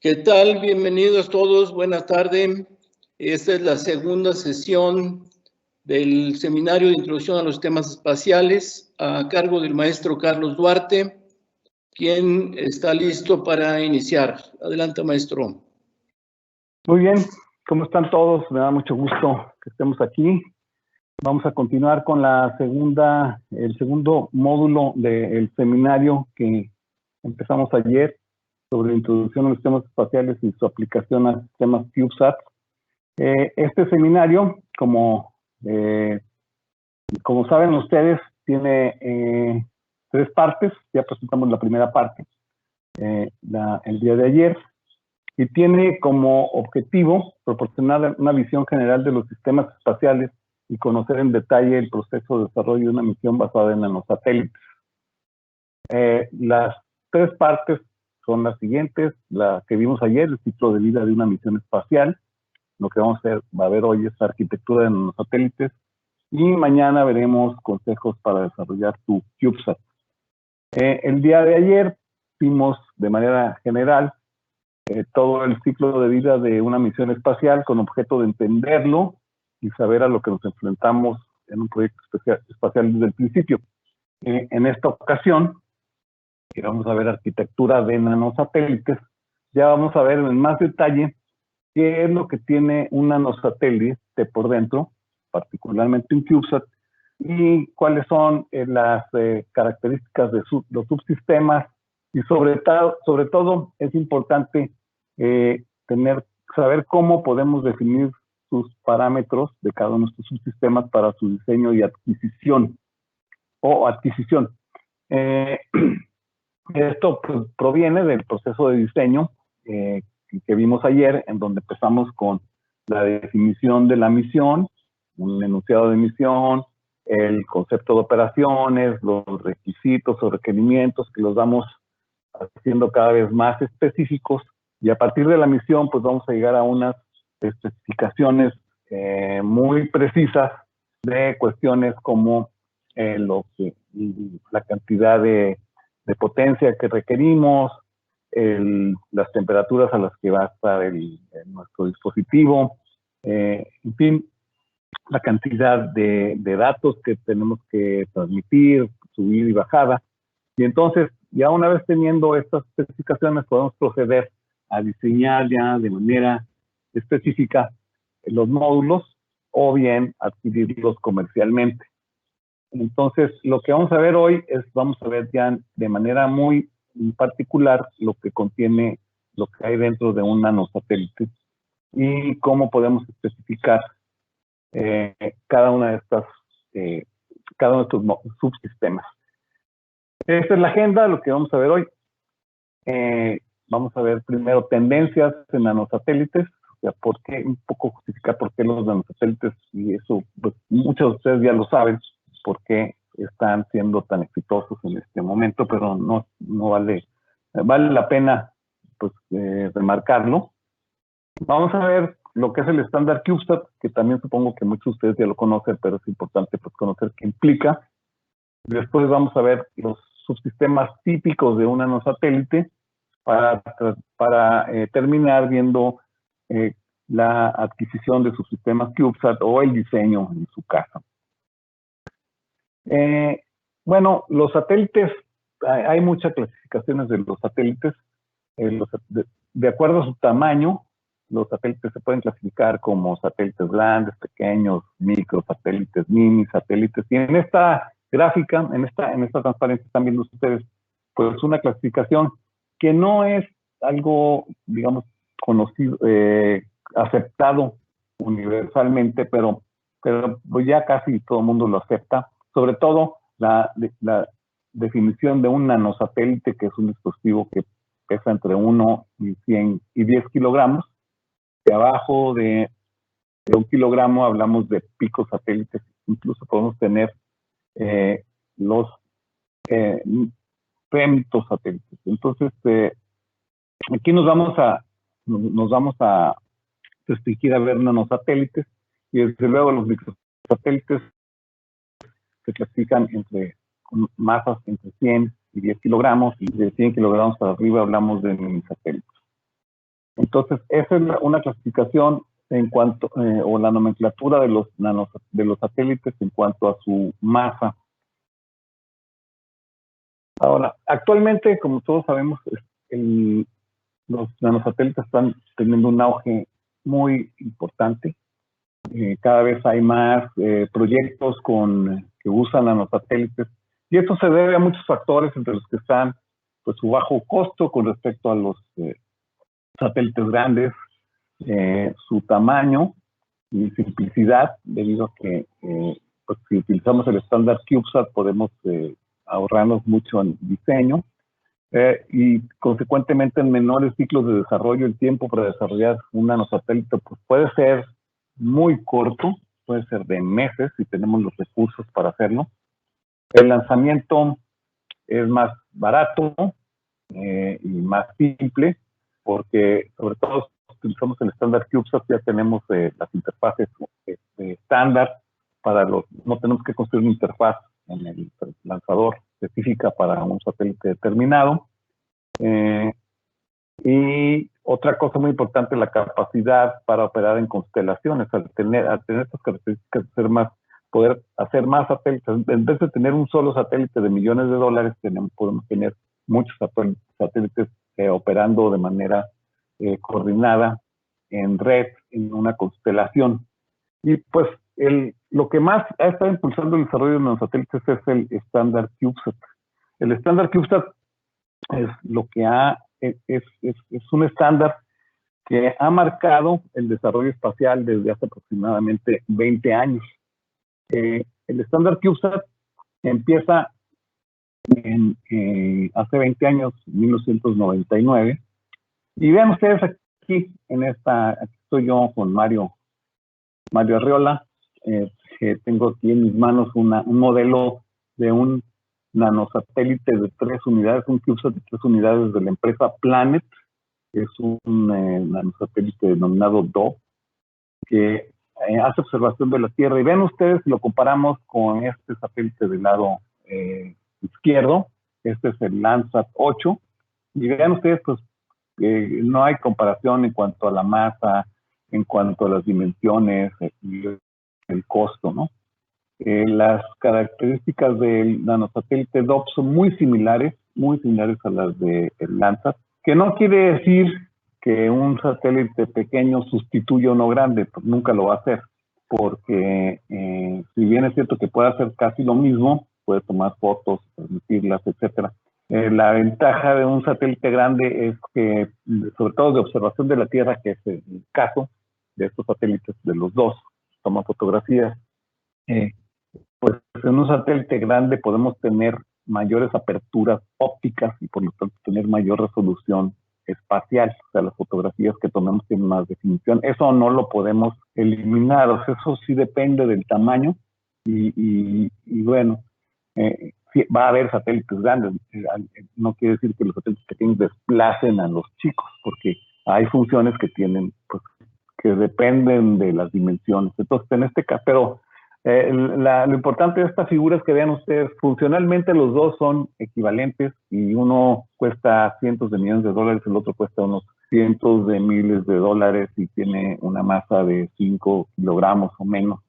¿Qué tal? Bienvenidos todos, buenas tardes. Esta es la segunda sesión del Seminario de Introducción a los Temas Espaciales a cargo del maestro Carlos Duarte, quien está listo para iniciar. Adelante, maestro. Muy bien, ¿cómo están todos? Me da mucho gusto que estemos aquí. Vamos a continuar con el segundo módulo del seminario que empezamos ayer sobre introducción a los sistemas espaciales y su aplicación a sistemas CubeSat. Este seminario, como saben ustedes, tiene 3 partes. Ya presentamos la primera parte el día de ayer, y tiene como objetivo proporcionar una visión general de los sistemas espaciales y conocer en detalle el proceso de desarrollo de una misión basada en nanosatélites. Las 3 partes son las siguientes: la que vimos ayer, el ciclo de vida de una misión espacial. Lo que va a ver hoy es la arquitectura de nanosatélites, y mañana veremos consejos para desarrollar tu CubeSat. El día de ayer vimos de manera general todo el ciclo de vida de una misión espacial con objeto de entenderlo y saber a lo que nos enfrentamos en un proyecto espacial desde el principio. En esta ocasión, que vamos a ver arquitectura de nanosatélites, ya vamos a ver en más detalle qué es lo que tiene un nanosatélite por dentro, particularmente un CubeSat, y cuáles son las características de los subsistemas, y sobre todo es importante saber cómo podemos definir sus parámetros de cada uno de nuestros subsistemas para su diseño y adquisición. Esto pues, proviene del proceso de diseño que vimos ayer, en donde empezamos con la definición de la misión, un enunciado de misión, el concepto de operaciones, los requisitos o requerimientos que los vamos haciendo cada vez más específicos, y a partir de la misión pues vamos a llegar a unas especificaciones muy precisas de cuestiones como la cantidad de potencia que requerimos, las temperaturas a las que va a estar nuestro dispositivo, en fin, la cantidad de datos que tenemos que transmitir, subir y bajada. Y entonces, ya una vez teniendo estas especificaciones, podemos proceder a diseñar ya de manera específica los módulos, o bien adquirirlos comercialmente. Entonces, lo que vamos a ver hoy vamos a ver ya de manera muy particular lo que contiene, lo que hay dentro de un nanosatélite y cómo podemos especificar cada uno de estos subsistemas. Esta es la agenda, lo que vamos a ver hoy. Vamos a ver primero tendencias en nanosatélites, o sea, un poco justificar por qué los nanosatélites, y eso pues, muchos de ustedes ya lo saben, por qué están siendo tan exitosos en este momento, pero no vale la pena pues, remarcarlo. Vamos a ver lo que es el estándar CubeSat, que también supongo que muchos de ustedes ya lo conocen, pero es importante pues, conocer qué implica. Después vamos a ver los subsistemas típicos de un nanosatélite para terminar viendo la adquisición de subsistemas CubeSat o el diseño en su caso. Bueno, los satélites, hay muchas clasificaciones de los satélites. De acuerdo a su tamaño, los satélites se pueden clasificar como satélites grandes, pequeños, microsatélites, mini satélites. Y en esta gráfica, en esta transparencia están viendo ustedes pues una clasificación que no es algo, digamos, conocido, aceptado universalmente, pero pues ya casi todo el mundo lo acepta. Sobre todo la definición de un nanosatélite, que es un dispositivo que pesa entre 1 y 100 y 10 kilogramos. De abajo de 1 kilogramo hablamos de picosatélites. Incluso podemos tener los femtosatélites. Entonces, aquí nos vamos a restringir a ver nanosatélites, y desde luego los microsatélites se clasifican con masas entre 100 y 10 kilogramos, y de 100 kilogramos para arriba hablamos de minisatélites. Entonces, esa es una clasificación en cuanto, o la nomenclatura de los satélites en cuanto a su masa. Ahora, actualmente, como todos sabemos, los nanosatélites están teniendo un auge muy importante. Cada vez hay más proyectos que usan nanosatélites, y esto se debe a muchos factores, entre los que están pues, su bajo costo con respecto a los satélites grandes, su tamaño y simplicidad, debido a que pues, si utilizamos el estándar CubeSat podemos ahorrarnos mucho en diseño, y consecuentemente en menores ciclos de desarrollo. El tiempo para desarrollar un nanosatélite pues, puede ser muy corto, puede ser de meses si tenemos los recursos para hacerlo. El lanzamiento es más barato y más simple, porque sobre todo si utilizamos el estándar CubeSat ya tenemos las interfaces estándar no tenemos que construir una interfaz en el lanzador específica para un satélite determinado. Y otra cosa muy importante, la capacidad para operar en constelaciones. Al tener estas características de poder hacer más satélites, en vez de tener un solo satélite de millones de dólares, podemos tener muchos satélites operando de manera coordinada en red, en una constelación. Y pues lo que más ha estado impulsando el desarrollo de los satélites es el estándar CubeSat. El estándar CubeSat es un estándar que ha marcado el desarrollo espacial desde hace aproximadamente 20 años. El estándar CubeSat empieza hace 20 años, 1999, y vean ustedes aquí, aquí estoy yo con Mario Arriola, que tengo aquí en mis manos un modelo de un nanosatélite de 3 unidades, un CubeSat de 3 unidades de la empresa Planet, que es un nanosatélite denominado DOE, que hace observación de la Tierra. Y vean ustedes, si lo comparamos con este satélite del lado izquierdo, este es el Landsat 8, y vean ustedes, pues, no hay comparación en cuanto a la masa, en cuanto a las dimensiones y el costo, ¿no? Las características del nanosatélite DOP son muy similares a las del Landsat, que no quiere decir que un satélite pequeño sustituya a uno grande, pues nunca lo va a hacer, porque si bien es cierto que puede hacer casi lo mismo, puede tomar fotos, transmitirlas, etcétera. La ventaja de un satélite grande es que, sobre todo de observación de la Tierra, que es el caso de estos satélites, de los dos, toman fotografías, pues en un satélite grande podemos tener mayores aperturas ópticas y por lo tanto tener mayor resolución espacial. O sea, las fotografías que tomemos tienen más definición. Eso no lo podemos eliminar, o sea, eso sí depende del tamaño y bueno, sí, va a haber satélites grandes. No quiere decir que los satélites pequeños desplacen a los chicos, porque hay funciones que tienen, pues, que dependen de las dimensiones. Entonces, en este caso, pero lo importante de esta figura es que vean ustedes, funcionalmente los dos son equivalentes y uno cuesta cientos de millones de dólares, el otro cuesta unos cientos de miles de dólares y tiene una masa de 5 kilogramos o menos.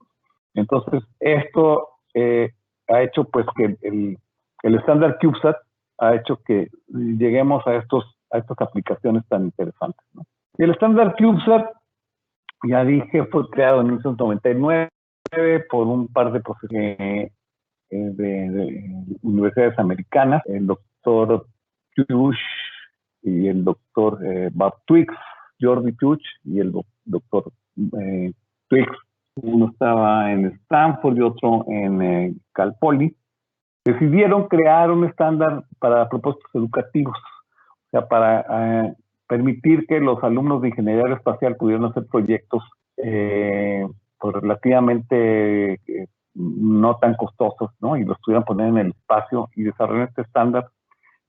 Entonces, esto ha hecho pues que el estándar CubeSat ha hecho que lleguemos a estas aplicaciones tan interesantes, ¿no? Y el estándar CubeSat, ya dije, fue creado en 1999 por un par de profesores de universidades americanas, el doctor Puch y el doctor Bob Twiggs, Jordi Puch y el doctor Twiggs. Uno estaba en Stanford y otro en Cal Poly. Decidieron crear un estándar para propósitos educativos, o sea, para permitir que los alumnos de ingeniería aeroespacial pudieran hacer proyectos pues relativamente no tan costosos, ¿no? Y los pudieran poner en el espacio y desarrollar este estándar.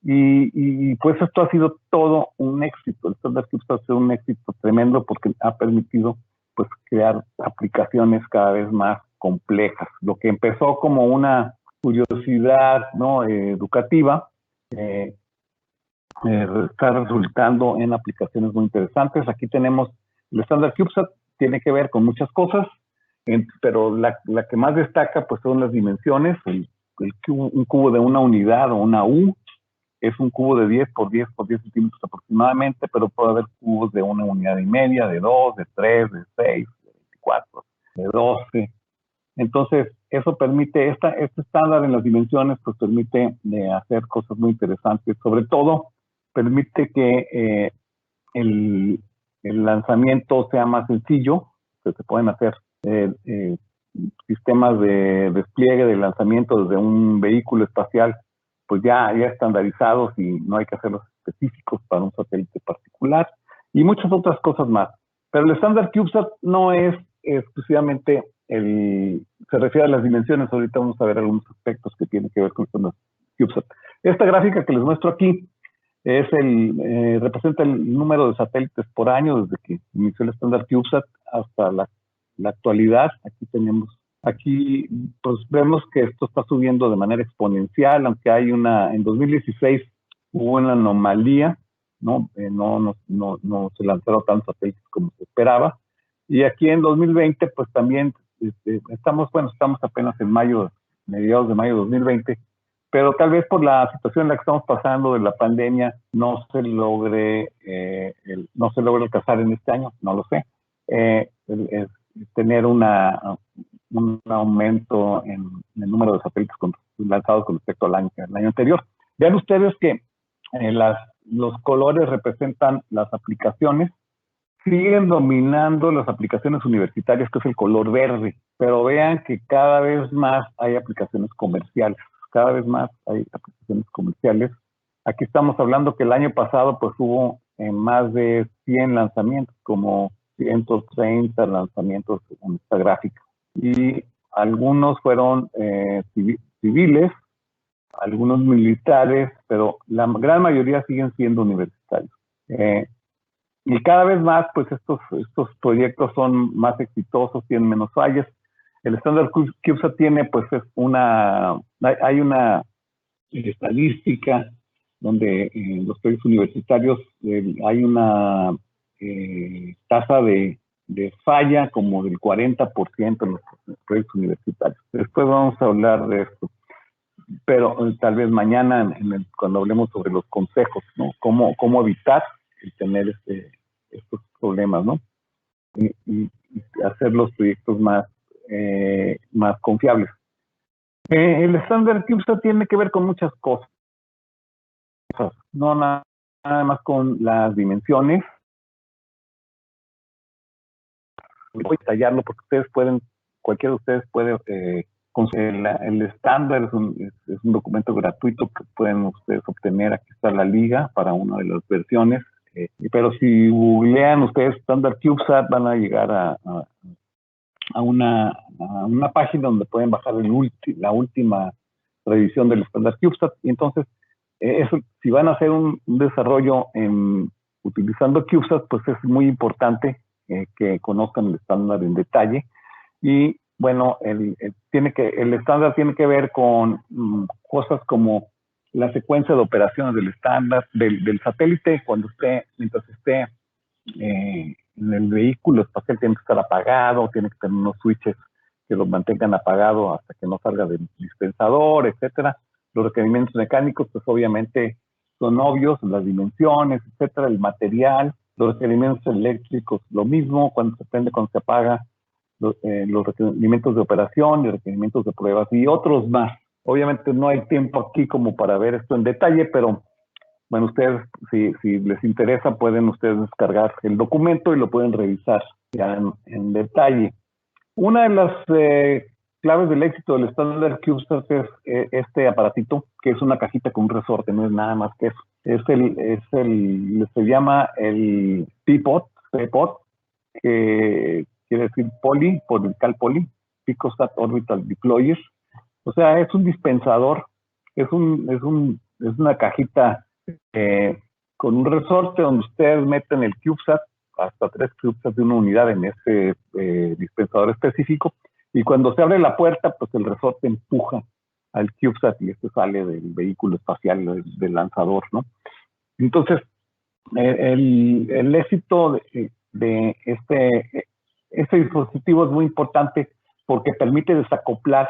Y pues esto ha sido todo un éxito. El estándar CubeSat ha sido un éxito tremendo porque ha permitido pues crear aplicaciones cada vez más complejas. Lo que empezó como una curiosidad, ¿no? Educativa, está resultando en aplicaciones muy interesantes. Aquí tenemos el estándar CubeSat, tiene que ver con muchas cosas, pero la que más destaca pues son las dimensiones. Un cubo de una unidad o una U es un cubo de 10 por 10 por 10 centímetros aproximadamente, pero puede haber cubos de una unidad y media, de 2, de 3, de 6, de 24, de 12. Entonces, eso permite, este estándar en las dimensiones, pues permite hacer cosas muy interesantes. Sobre todo, permite que el lanzamiento sea más sencillo, que se pueden hacer sistemas de despliegue de lanzamiento desde un vehículo espacial, pues ya estandarizados y no hay que hacerlos específicos para un satélite particular, y muchas otras cosas más. Pero el estándar CubeSat no es exclusivamente se refiere a las dimensiones. Ahorita vamos a ver algunos aspectos que tienen que ver con el estándar CubeSat. Esta gráfica que les muestro aquí representa el número de satélites por año desde que inició el estándar CubeSat hasta la actualidad. Aquí pues vemos que esto está subiendo de manera exponencial, aunque en 2016 hubo una anomalía, no se lanzaron tantos satélites como se esperaba, y aquí en 2020 pues también estamos apenas en mediados de mayo de 2020, pero tal vez por la situación en la que estamos pasando de la pandemia no se logre alcanzar en este año, no lo sé, tener un aumento en el número de satélites lanzados con respecto al año anterior. Vean ustedes que los colores representan las aplicaciones. Siguen dominando las aplicaciones universitarias, que es el color verde, pero vean que cada vez más hay aplicaciones comerciales. Aquí estamos hablando que el año pasado pues hubo más de 100 lanzamientos, como 130 lanzamientos en esta gráfica. Y algunos fueron civiles, algunos militares, pero la gran mayoría siguen siendo universitarios. Y cada vez más, pues estos proyectos son más exitosos, tienen menos fallas. El estándar CubeSat tiene, pues, hay una estadística donde en los proyectos universitarios hay una tasa de falla como del 40% en los proyectos universitarios. Después vamos a hablar de esto, pero tal vez mañana cuando hablemos sobre los consejos, ¿no? Cómo evitar el tener estos problemas, ¿no? Y hacer los proyectos más confiables. El estándar CubeSat tiene que ver con muchas cosas, no nada más con las dimensiones. Voy a detallarlo porque cualquiera de ustedes puede el estándar es un documento gratuito que pueden ustedes obtener. Aquí está la liga para una de las versiones, pero si googlean ustedes estándar CubeSat van a llegar a una página donde pueden bajar la última revisión del estándar CubeSat, y entonces si van a hacer un desarrollo utilizando CubeSat, pues es muy importante que conozcan el estándar en detalle. Y bueno, el estándar tiene que ver con cosas como la secuencia de operaciones del estándar, del satélite, mientras esté en el vehículo espacial tiene que estar apagado, tiene que tener unos switches que lo mantengan apagado hasta que no salga del dispensador, etcétera. Los requerimientos mecánicos, pues obviamente son obvios, las dimensiones, etcétera, el material. Los requerimientos eléctricos, lo mismo, cuando se prende, cuando se apaga, los requerimientos de operación, los requerimientos de pruebas y otros más. Obviamente no hay tiempo aquí como para ver esto en detalle, pero bueno, ustedes, si les interesa, pueden ustedes descargar el documento y lo pueden revisar ya en detalle. Una de las claves del éxito del estándar CubeSat es este aparatito, que es una cajita con un resorte, no es nada más que eso. Se llama el PPOD, que quiere decir poly, por el cal poly, Picosat Orbital Deployer. O sea, es un dispensador, es una cajita con un resorte donde ustedes meten el CubeSat, hasta 3 CubeSats de una unidad en ese dispensador específico, y cuando se abre la puerta, pues el resorte empuja al CubeSat y este sale del vehículo espacial, del lanzador, ¿no? Entonces, el éxito de este dispositivo es muy importante porque permite desacoplar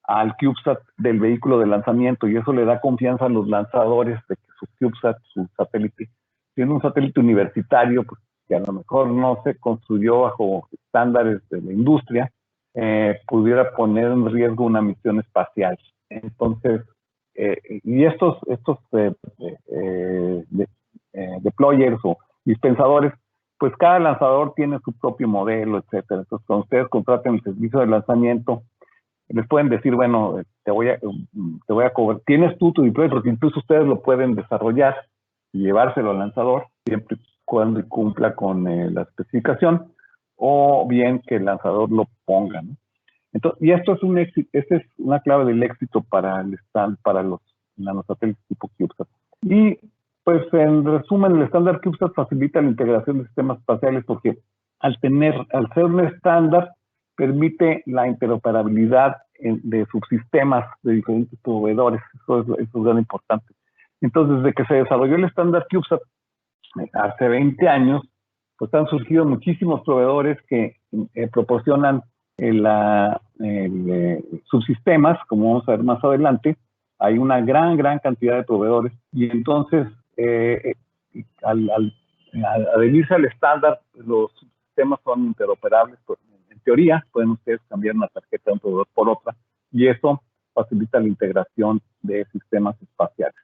al CubeSat del vehículo de lanzamiento, y eso le da confianza a los lanzadores de que su CubeSat, su satélite, siendo un satélite universitario, pues, que a lo mejor no se construyó bajo estándares de la industria, pudiera poner en riesgo una misión espacial. Entonces, y estos deployers o dispensadores, pues cada lanzador tiene su propio modelo, etcétera. Entonces, cuando ustedes contraten el servicio de lanzamiento, les pueden decir, bueno, te voy a cobrar, tienes tú tu deployer, porque incluso ustedes lo pueden desarrollar y llevárselo al lanzador, siempre y cuando cumpla con la especificación, o bien que el lanzador lo ponga, ¿no? Entonces, y esto es un éxito, esta es una clave del éxito para los nanosatélites tipo CubeSat. Y pues en resumen, el estándar CubeSat facilita la integración de sistemas espaciales porque al ser un estándar, permite la interoperabilidad de subsistemas de diferentes proveedores. Eso es gran importante. Entonces, desde que se desarrolló el estándar CubeSat hace 20 años, pues han surgido muchísimos proveedores que proporcionan subsistemas, como vamos a ver más adelante. Hay una gran cantidad de proveedores, y entonces al adherirse al estándar, los subsistemas son interoperables. Pues, en teoría, pueden ustedes cambiar una tarjeta de un proveedor por otra, y eso facilita la integración de sistemas espaciales.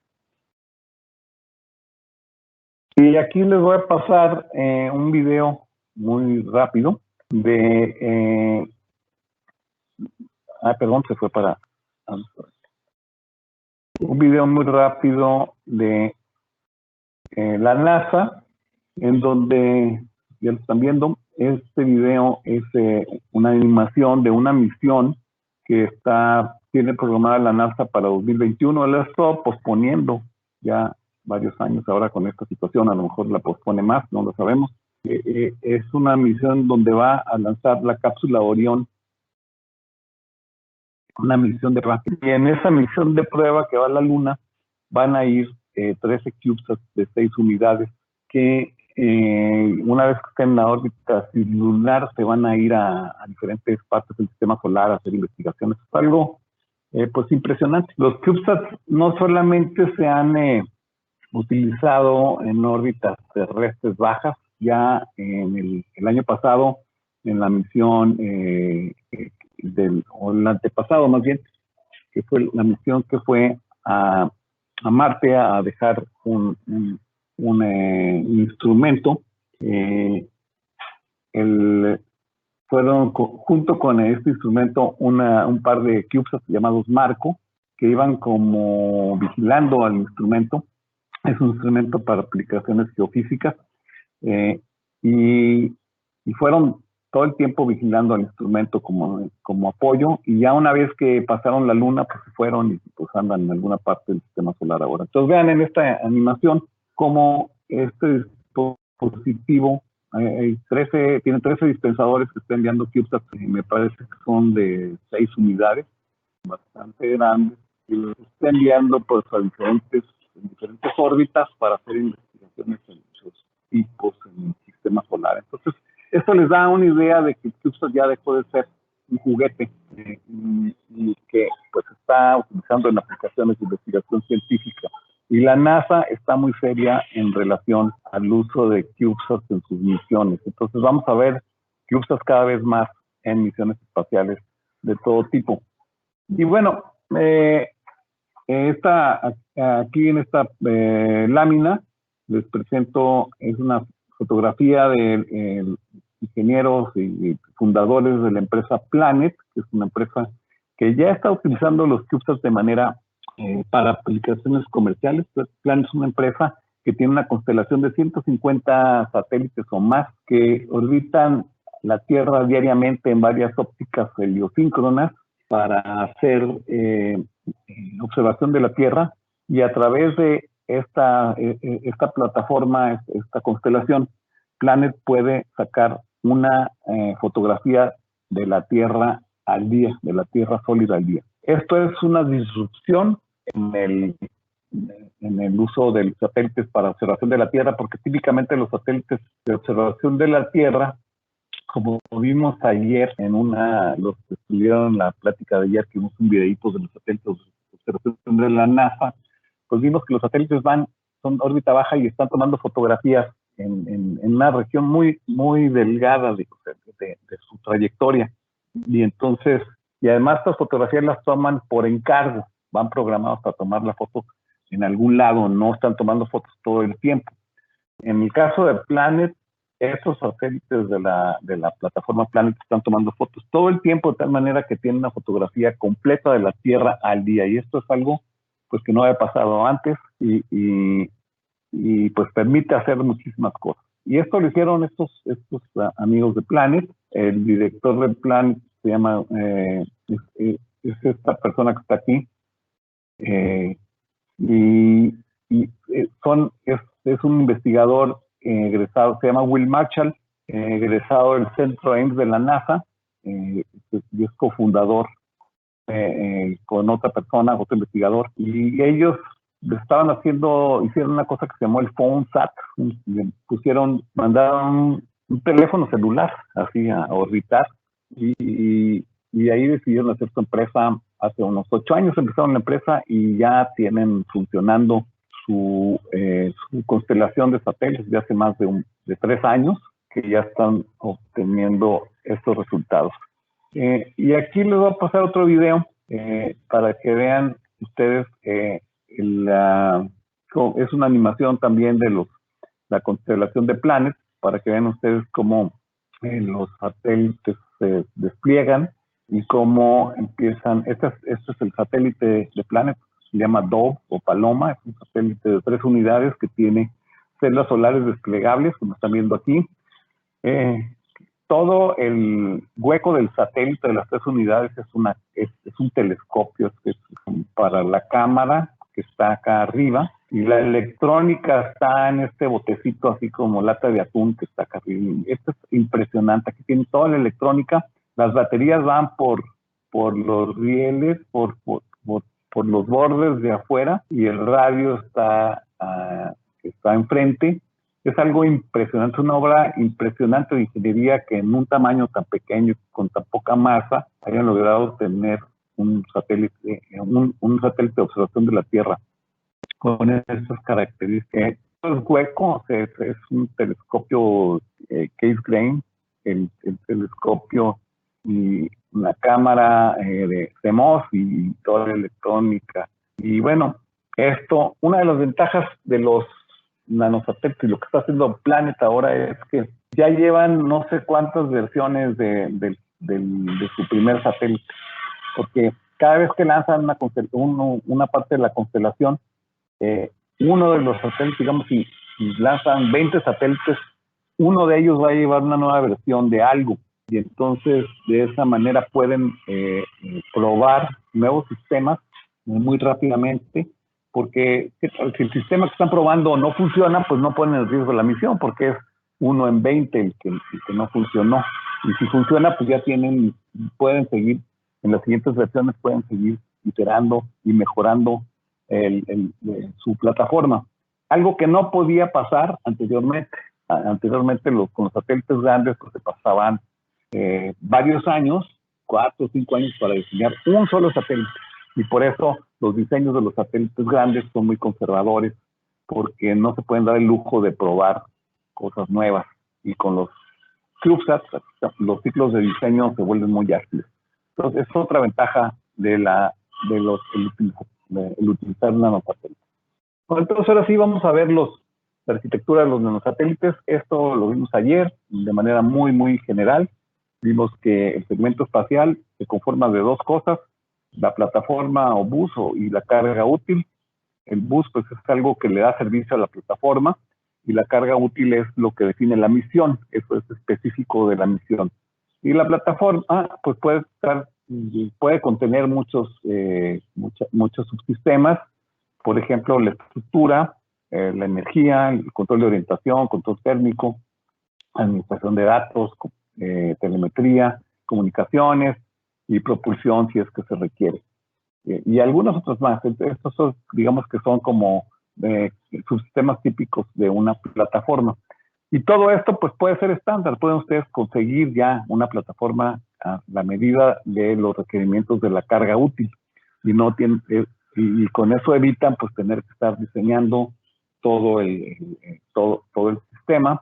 Y aquí les voy a pasar un video muy rápido de... perdón, se fue para... un video muy rápido de la NASA, en donde, ya lo están viendo, este video es una animación de una misión que tiene programada la NASA para 2021. La está posponiendo ya varios años ahora con esta situación, a lo mejor la pospone más, no lo sabemos. Es una misión donde va a lanzar la cápsula Orión, una misión de prueba. Y en esa misión de prueba que va a la Luna, van a ir 13 CubeSats de 6 unidades que una vez que estén en la órbita lunar se van a ir a diferentes partes del sistema solar a hacer investigaciones. Es algo pues impresionante. Los CubeSats no solamente se han utilizado en órbitas terrestres bajas, ya en el año pasado, en la misión o el antepasado más bien, que fue la misión que fue a Marte a dejar un instrumento. Fueron junto con este instrumento un par de CubeSats llamados Marco, que iban como vigilando al instrumento. Es un instrumento para aplicaciones geofísicas, y fueron todo el tiempo vigilando al instrumento como apoyo, y ya una vez que pasaron la Luna, pues se fueron y pues andan en alguna parte del sistema solar ahora. Entonces vean en esta animación cómo este dispositivo tiene 13 dispensadores que está enviando CubeSat, me parece que son de 6 unidades, bastante grandes, y los está enviando pues a diferentes órbitas para hacer investigaciones en muchos tipos en el sistema solar. Entonces, esto les da una idea de que CubeSat ya dejó de ser un juguete y que pues está utilizando en aplicaciones de investigación científica. Y la NASA está muy seria en relación al uso de CubeSat en sus misiones. Entonces vamos a ver CubeSat cada vez más en misiones espaciales de todo tipo. Y bueno, aquí en esta lámina les presento, es una fotografía de ingenieros y fundadores de la empresa Planet, que es una empresa que ya está utilizando los CubeSats de manera para aplicaciones comerciales. Planet es una empresa que tiene una constelación de 150 satélites o más que orbitan la Tierra diariamente en varias ópticas heliosíncronas para hacer observación de la Tierra, y a través de esta plataforma, esta constelación, Planet puede sacar una fotografía de la Tierra al día, de la Tierra sólida al día. Esto es una disrupción en en el uso de los satélites para observación de la Tierra, porque típicamente los satélites de observación de la Tierra, como vimos ayer los que estuvieron en la plática de ayer, que vimos un videíto de los satélites de observación de la NASA, pues vimos que los satélites son órbita baja y están tomando fotografías en una región muy, muy delgada de su trayectoria. Y entonces, y además estas fotografías las toman por encargo, van programados para tomar la foto en algún lado, no están tomando fotos todo el tiempo. En el caso de Planet, esos satélites de la plataforma Planet están tomando fotos todo el tiempo, de tal manera que tienen una fotografía completa de la Tierra al día. Y esto es algo pues que no había pasado antes y pues permite hacer muchísimas cosas. Y esto lo hicieron estos amigos de Planet. El director de Planet se llama, es esta persona que está aquí. Es un investigador egresado, se llama Will Marshall, egresado del centro Ames de la NASA, y es cofundador con otra persona, otro investigador, y ellos hicieron una cosa que se llamó el PhoneSat, mandaron un teléfono celular así a orbitar, y ahí decidieron hacer su empresa. Hace unos 8 años empezaron la empresa y ya tienen funcionando su constelación de satélites de hace más de 3 años, que ya están obteniendo estos resultados. Y aquí les voy a pasar otro video para que vean ustedes. Es una animación también de la constelación de Planet, para que vean ustedes cómo los satélites se despliegan y cómo empiezan. Este es el satélite de Planet, se llama Dove o Paloma, es un satélite de 3 unidades que tiene celdas solares desplegables, como están viendo aquí. Todo el hueco del satélite de las 3 unidades es un telescopio, es para la cámara que está acá arriba, y la electrónica está en este botecito así como lata de atún que está acá arriba. Esto es impresionante, aquí tiene toda la electrónica. Las baterías van por los rieles, por los bordes de afuera, y el radio está enfrente. Es algo impresionante, una obra impresionante de ingeniería que en un tamaño tan pequeño, con tan poca masa, hayan logrado tener un satélite de observación de la Tierra con estas características. El hueco es un telescopio Cassegrain, el telescopio y una cámara de CMOS y toda la electrónica. Y bueno, una de las ventajas de los nanosatélites y lo que está haciendo Planet ahora es que ya llevan no sé cuántas versiones de su primer satélite, porque cada vez que lanzan una parte de la constelación, uno de los satélites, digamos, si lanzan 20 satélites, uno de ellos va a llevar una nueva versión de algo, y entonces de esa manera pueden probar nuevos sistemas muy rápidamente, porque si el sistema que están probando no funciona, pues no ponen en riesgo la misión, porque es 1 en 20 el que no funcionó. Y si funciona, pues ya pueden seguir, en las siguientes versiones pueden seguir iterando y mejorando su plataforma. Algo que no podía pasar anteriormente. Anteriormente con los satélites grandes pues se pasaban varios años, 4 o 5 años para diseñar un solo satélite. Y por eso los diseños de los satélites grandes son muy conservadores, porque no se pueden dar el lujo de probar cosas nuevas. Y con los CubeSats, los ciclos de diseño se vuelven muy ágiles. Entonces, es otra ventaja el utilizar nanosatélites. Bueno, entonces, ahora sí vamos a ver la arquitectura de los nanosatélites. Esto lo vimos ayer de manera muy, muy general. Vimos que el segmento espacial se conforma de 2 cosas: la plataforma o bus y la carga útil. El bus pues es algo que le da servicio a la plataforma, y la carga útil es lo que define la misión. Eso es específico de la misión. Y la plataforma pues puede contener muchos subsistemas, por ejemplo, la estructura, la energía, el control de orientación, control térmico, administración de datos, telemetría, comunicaciones y propulsión si es que se requiere. y algunos otros más. Estos son, digamos que son como subsistemas típicos de una plataforma. Y todo esto pues puede ser estándar, pueden ustedes conseguir ya una plataforma a la medida de los requerimientos de la carga útil y no tienen, y con eso evitan pues tener que estar diseñando todo el sistema.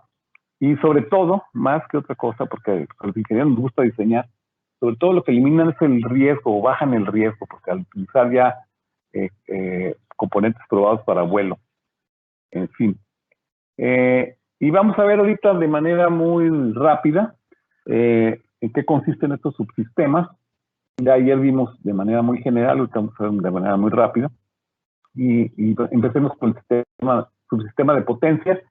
Y sobre todo, más que otra cosa, porque a los ingenieros nos gusta diseñar, sobre todo lo que eliminan es el riesgo, o bajan el riesgo, porque al utilizar ya componentes probados para vuelo, en fin. Y vamos a ver ahorita de manera muy rápida en qué consisten estos subsistemas. Ya ayer vimos de manera muy general, ahorita vamos a ver de manera muy rápida. Y empecemos con el subsistema de potencia.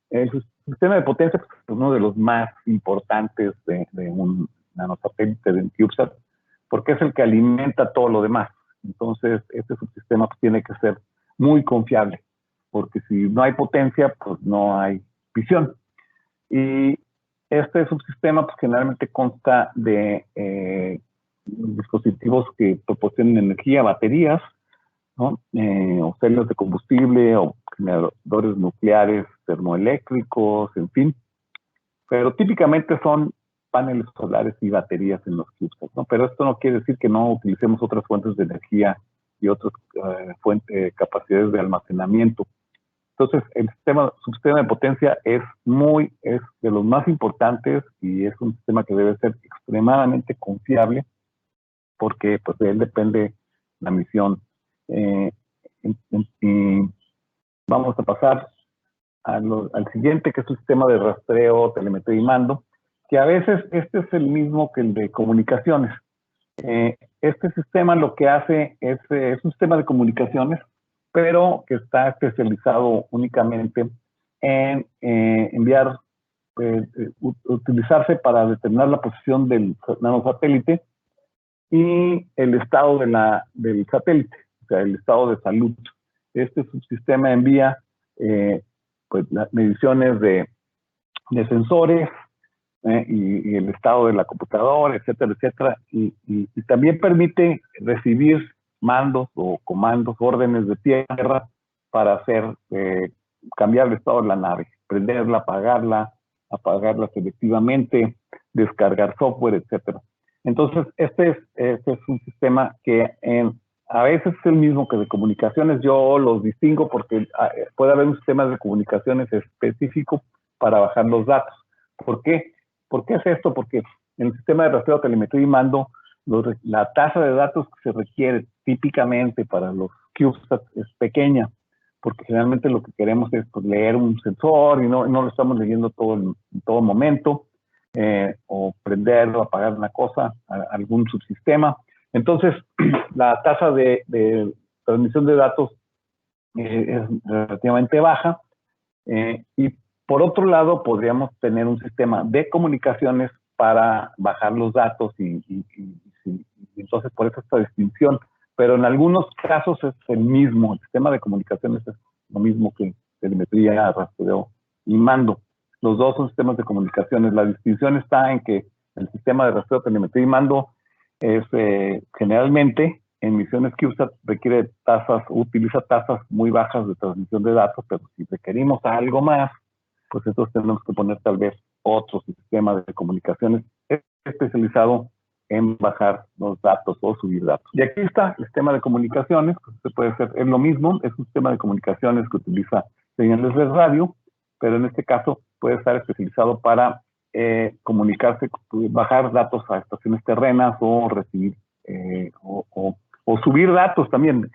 El subsistema de potencia es uno de los más importantes de un nanosatélite de CubeSat, porque es el que alimenta todo lo demás. Entonces, este subsistema pues, tiene que ser muy confiable, porque si no hay potencia, pues no hay visión. Y este subsistema pues, generalmente consta de dispositivos que proporcionan energía, baterías, ¿no? O celdas de combustible, o generadores nucleares, termoeléctricos, en fin. Pero típicamente son paneles solares y baterías en los CubeSats, ¿no? Pero esto no quiere decir que no utilicemos otras fuentes de energía y otras capacidades de almacenamiento. Entonces, el subsistema de potencia es de los más importantes y es un sistema que debe ser extremadamente confiable porque pues, de él depende la misión. Y vamos a pasar al siguiente, que es el sistema de rastreo, telemetría y mando, que a veces este es el mismo que el de comunicaciones. Este sistema lo que hace es un sistema de comunicaciones, pero que está especializado únicamente en utilizarse para determinar la posición del nanosatélite y el estado del satélite, o sea, el estado de salud. Este subsistema envía pues, las mediciones de sensores y el estado de la computadora, etcétera, etcétera, y también permite recibir mandos o comandos, órdenes de tierra para cambiar el estado de la nave, prenderla, apagarla selectivamente, descargar software, etcétera. Entonces, este es un sistema que a veces es el mismo que de comunicaciones. Yo los distingo porque puede haber un sistema de comunicaciones específico para bajar los datos. ¿Por qué? ¿Por qué es esto? Porque en el sistema de rastreo, telemetría y mando, la tasa de datos que se requiere típicamente para los CubeSats es pequeña, porque generalmente lo que queremos es pues, leer un sensor y no lo estamos leyendo en todo momento, o prender o apagar una cosa, algún subsistema. Entonces, la tasa de transmisión de datos es relativamente baja, y por otro lado, podríamos tener un sistema de comunicaciones para bajar los datos y entonces por eso esta distinción. Pero en algunos casos es el mismo, el sistema de comunicaciones es lo mismo que telemetría, rastreo y mando. Los dos son sistemas de comunicaciones. La distinción está en que el sistema de rastreo, telemetría y mando es generalmente en misiones CubeSat utiliza tasas muy bajas de transmisión de datos, pero si requerimos algo más, pues entonces tenemos que poner tal vez otro sistema de comunicaciones especializado en bajar los datos o subir datos. Y aquí está el sistema de comunicaciones, pues es lo mismo, es un sistema de comunicaciones que utiliza señales de radio, pero en este caso puede estar especializado para comunicarse, bajar datos a estaciones terrenas o recibir o subir datos también,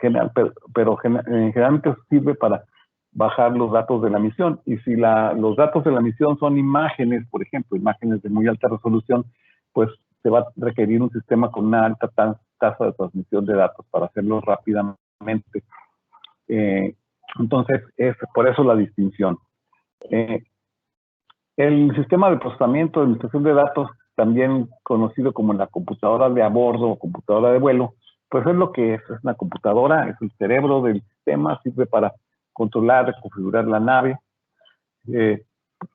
pero generalmente sirve para bajar los datos de la misión. Y si los datos de la misión son imágenes, por ejemplo, imágenes de muy alta resolución, pues se va a requerir un sistema con una alta tasa de transmisión de datos para hacerlo rápidamente. Entonces, es por eso la distinción. El sistema de procesamiento de administración de datos, también conocido como la computadora de a bordo o computadora de vuelo, pues es lo que es una computadora, es el cerebro del sistema, sirve para controlar, configurar la nave,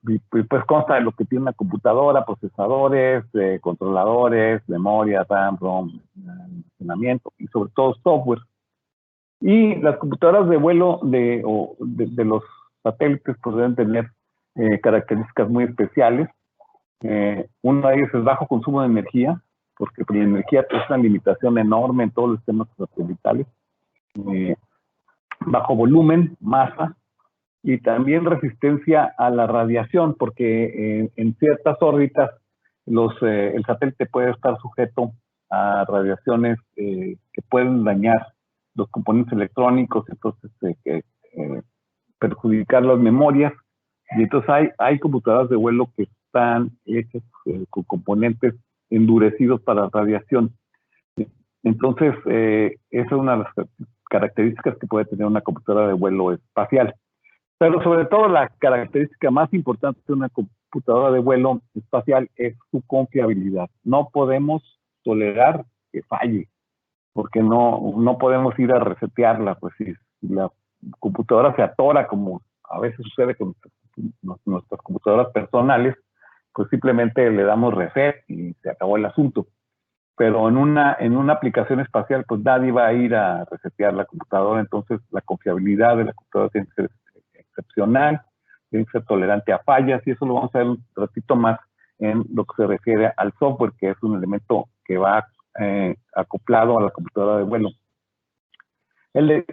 pues consta de lo que tiene una computadora, procesadores, controladores, memoria, RAM, ROM, almacenamiento y sobre todo software. Y las computadoras de vuelo de los satélites pues deben tener características muy especiales. Uno de ellos es bajo consumo de energía, porque la energía es una limitación enorme en todos los sistemas satelitales. Bajo volumen, masa, y también resistencia a la radiación, porque en ciertas órbitas el satélite puede estar sujeto a radiaciones que pueden dañar los componentes electrónicos, entonces perjudicar las memorias. Y entonces hay computadoras de vuelo que están hechas con componentes endurecidos para radiación. Entonces, esa es una de las características que puede tener una computadora de vuelo espacial. Pero sobre todo la característica más importante de una computadora de vuelo espacial es su confiabilidad. No podemos tolerar que falle, porque no podemos ir a resetearla. Pues si la computadora se atora, como a veces sucede con nuestras computadoras personales, pues simplemente le damos reset y se acabó el asunto. Pero en una aplicación espacial, pues nadie va a ir a resetear la computadora, entonces la confiabilidad de la computadora tiene que ser excepcional, tiene que ser tolerante a fallas, y eso lo vamos a ver un ratito más en lo que se refiere al software, que es un elemento que va acoplado a la computadora de vuelo. El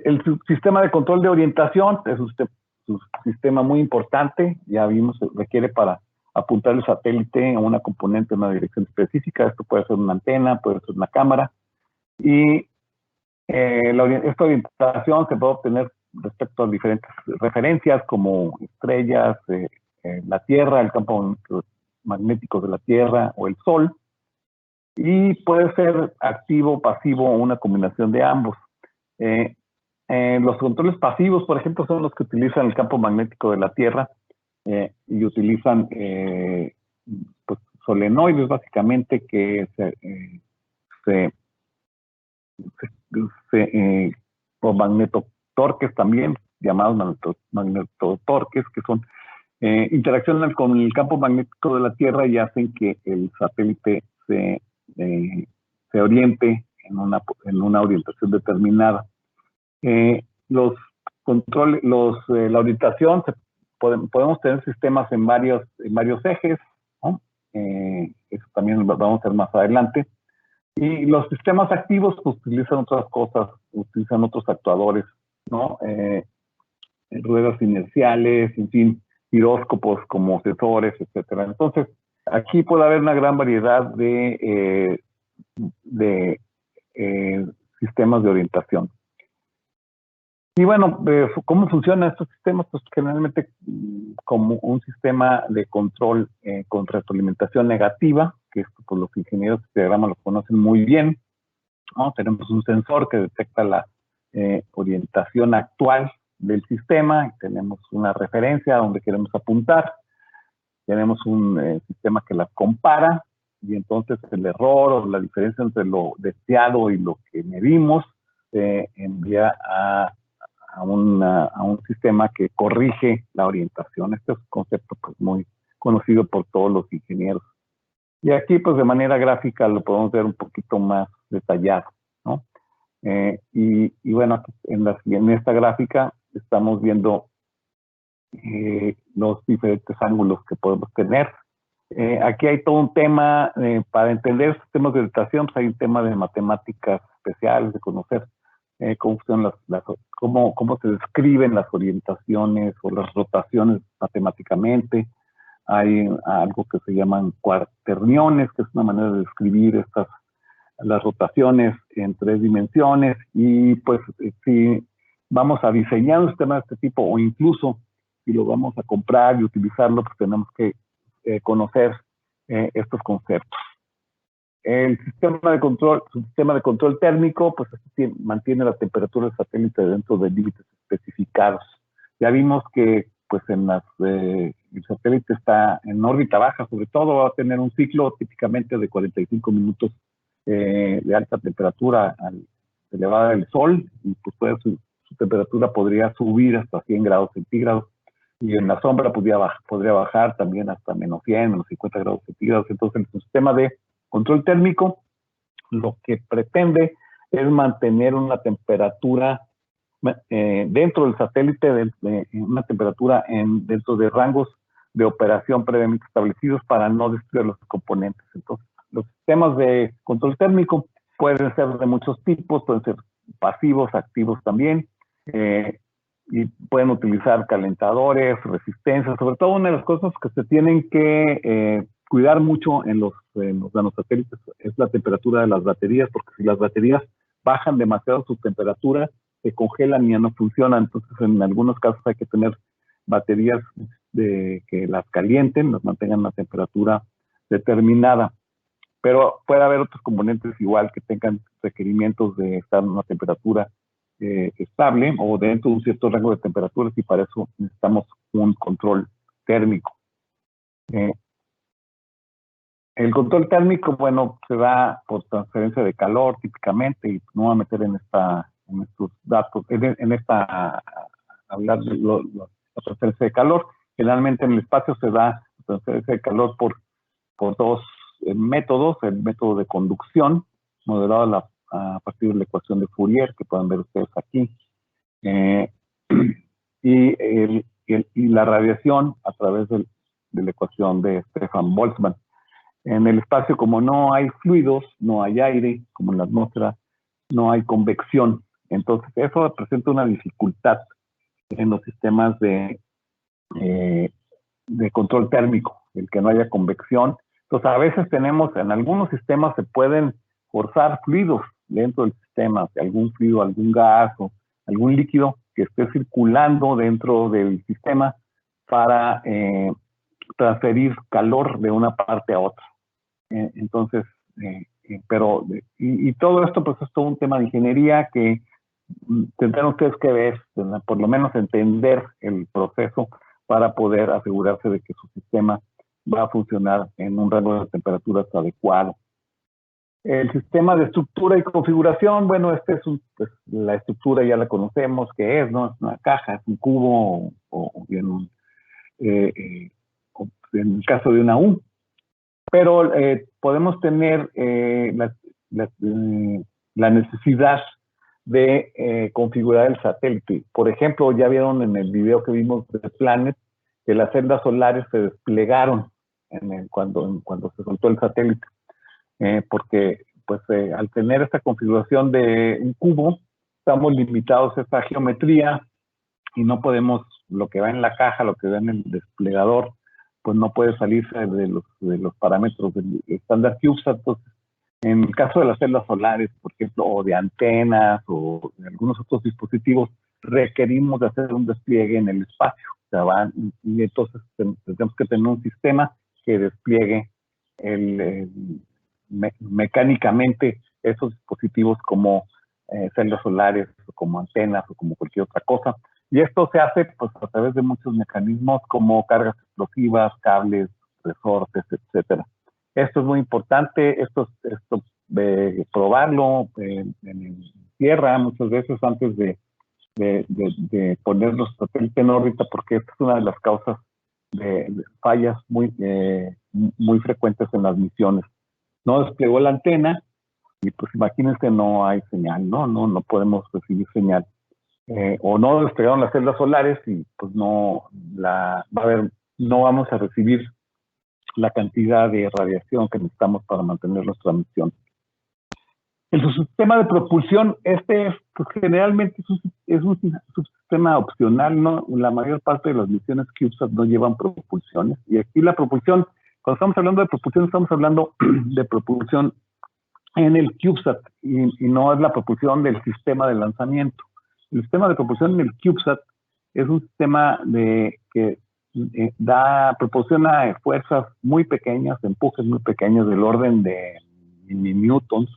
sistema de control de orientación es un sistema muy importante, ya vimos, requiere para apuntar el satélite a una componente en una dirección específica. Esto puede ser una antena, puede ser una cámara, y esta orientación se puede obtener respecto a diferentes referencias como estrellas, la Tierra, el campo magnético de la Tierra o el Sol, y puede ser activo, pasivo o una combinación de ambos. Los controles pasivos, por ejemplo, son los que utilizan el campo magnético de la Tierra y utilizan pues, solenoides básicamente que o magnetotorques también, llamados magnetotorques, que son interaccionan con el campo magnético de la Tierra y hacen que el satélite se oriente en una orientación determinada. La orientación, podemos tener sistemas en varios ejes, ¿no? Eso también lo vamos a ver más adelante. Y los sistemas activos pues, utilizan otras cosas, utilizan otros actuadores, ¿no? Ruedas inerciales, en fin, giróscopos como sensores, etcétera. Entonces, aquí puede haber una gran variedad de sistemas de orientación. Y bueno, ¿cómo funcionan estos sistemas? Pues generalmente como un sistema de control con retroalimentación negativa, que esto pues, los ingenieros de diagrama lo conocen muy bien, ¿no? Tenemos un sensor que detecta la orientación actual del sistema, y tenemos una referencia a donde queremos apuntar, tenemos un sistema que las compara, y entonces el error o la diferencia entre lo deseado y lo que medimos envía a un sistema que corrige la orientación. Este es un concepto pues, muy conocido por todos los ingenieros. Y aquí, pues de manera gráfica, lo podemos ver un poquito más detallado, ¿no? Y bueno, aquí en esta gráfica estamos viendo los diferentes ángulos que podemos tener. Aquí hay todo un tema, para entender sistemas de orientación, pues hay un tema de matemáticas especiales, de conocer cómo se describen las orientaciones o las rotaciones matemáticamente. Hay algo que se llaman cuaterniones, que es una manera de describir las rotaciones en 3 dimensiones, y pues si vamos a diseñar un sistema de este tipo, o incluso si lo vamos a comprar y utilizarlo, pues tenemos que conocer estos conceptos. El sistema de control térmico, pues mantiene la temperatura del satélite dentro de límites especificados. Ya vimos que pues el satélite está en órbita baja, sobre todo va a tener un ciclo típicamente de 45 minutos de alta temperatura elevada del Sol, y pues su temperatura podría subir hasta 100 grados centígrados. y en la sombra podría bajar también hasta menos 100, menos 50 grados centígrados. Entonces, el sistema de control térmico lo que pretende es mantener una temperatura dentro del satélite, una temperatura dentro de rangos de operación previamente establecidos para no destruir los componentes. Entonces, los sistemas de control térmico pueden ser de muchos tipos, pueden ser pasivos, activos también, y pueden utilizar calentadores, resistencias. Sobre todo, una de las cosas que se tienen que cuidar mucho en los nanosatélites es la temperatura de las baterías, porque si las baterías bajan demasiado su temperatura, se congelan y ya no funcionan. Entonces, en algunos casos hay que tener baterías que las calienten, las mantengan a una temperatura determinada. Pero puede haber otros componentes igual que tengan requerimientos de estar en una temperatura estable o dentro de un cierto rango de temperaturas, y para eso necesitamos un control térmico. El control térmico, bueno, se da por transferencia de calor típicamente, y no voy a meter en estos datos, hablar de la transferencia de calor. Generalmente en el espacio se da transferencia de calor por dos métodos: el método de conducción, modelado a partir de la ecuación de Fourier, que pueden ver ustedes aquí, y la radiación a través de la ecuación de Stefan Boltzmann. En el espacio, como no hay fluidos, no hay aire, como en la atmósfera, no hay convección. Entonces, eso representa una dificultad en los sistemas de control térmico, el que no haya convección. Entonces, a veces tenemos, en algunos sistemas se pueden forzar fluidos dentro del sistema, algún fluido, algún gas o algún líquido que esté circulando dentro del sistema para transferir calor de una parte a otra. Entonces, y todo esto pues es todo un tema de ingeniería que tendrán ustedes que ver, por lo menos entender el proceso para poder asegurarse de que su sistema va a funcionar en un rango de temperaturas adecuado. El sistema de estructura y configuración, bueno, pues, la estructura ya la conocemos, que es, ¿no? Es una caja, es un cubo, o bien en el caso de una U. Pero podemos tener la necesidad de configurar el satélite. Por ejemplo, ya vieron en el video que vimos de Planet que las celdas solares se desplegaron cuando se soltó el satélite. Porque pues, al tener esta configuración de un cubo, estamos limitados a esta geometría y no podemos, lo que va en la caja, lo que va en el desplegador, pues no puede salirse de los parámetros del estándar CubeSat. Entonces, en el caso de las celdas solares, por ejemplo, o de antenas o de algunos otros dispositivos, requerimos de hacer un despliegue en el espacio. O sea, y entonces tenemos que tener un sistema que despliegue mecánicamente esos dispositivos como celdas solares, o como antenas, o como cualquier otra cosa. Y esto se hace pues, a través de muchos mecanismos como cargas explosivas, cables, resortes, etcétera. Esto es muy importante, esto probarlo en tierra muchas veces antes de poner los satélites en órbita, porque esta es una de las causas de fallas muy frecuentes en las misiones. No desplegó la antena y pues imagínense, no hay señal, no podemos recibir señal. O no desplegaron las celdas solares y pues no vamos a recibir la cantidad de radiación que necesitamos para mantener nuestra misión. El sistema de propulsión, pues, generalmente es un sistema opcional, ¿no? La mayor parte de las misiones CubeSat no llevan propulsiones, y aquí la propulsión, cuando estamos hablando de propulsión, estamos hablando de propulsión en el CubeSat y no es la propulsión del sistema de lanzamiento. El sistema de propulsión en el CubeSat es un sistema que proporciona fuerzas muy pequeñas, empujes muy pequeños del orden de newtons,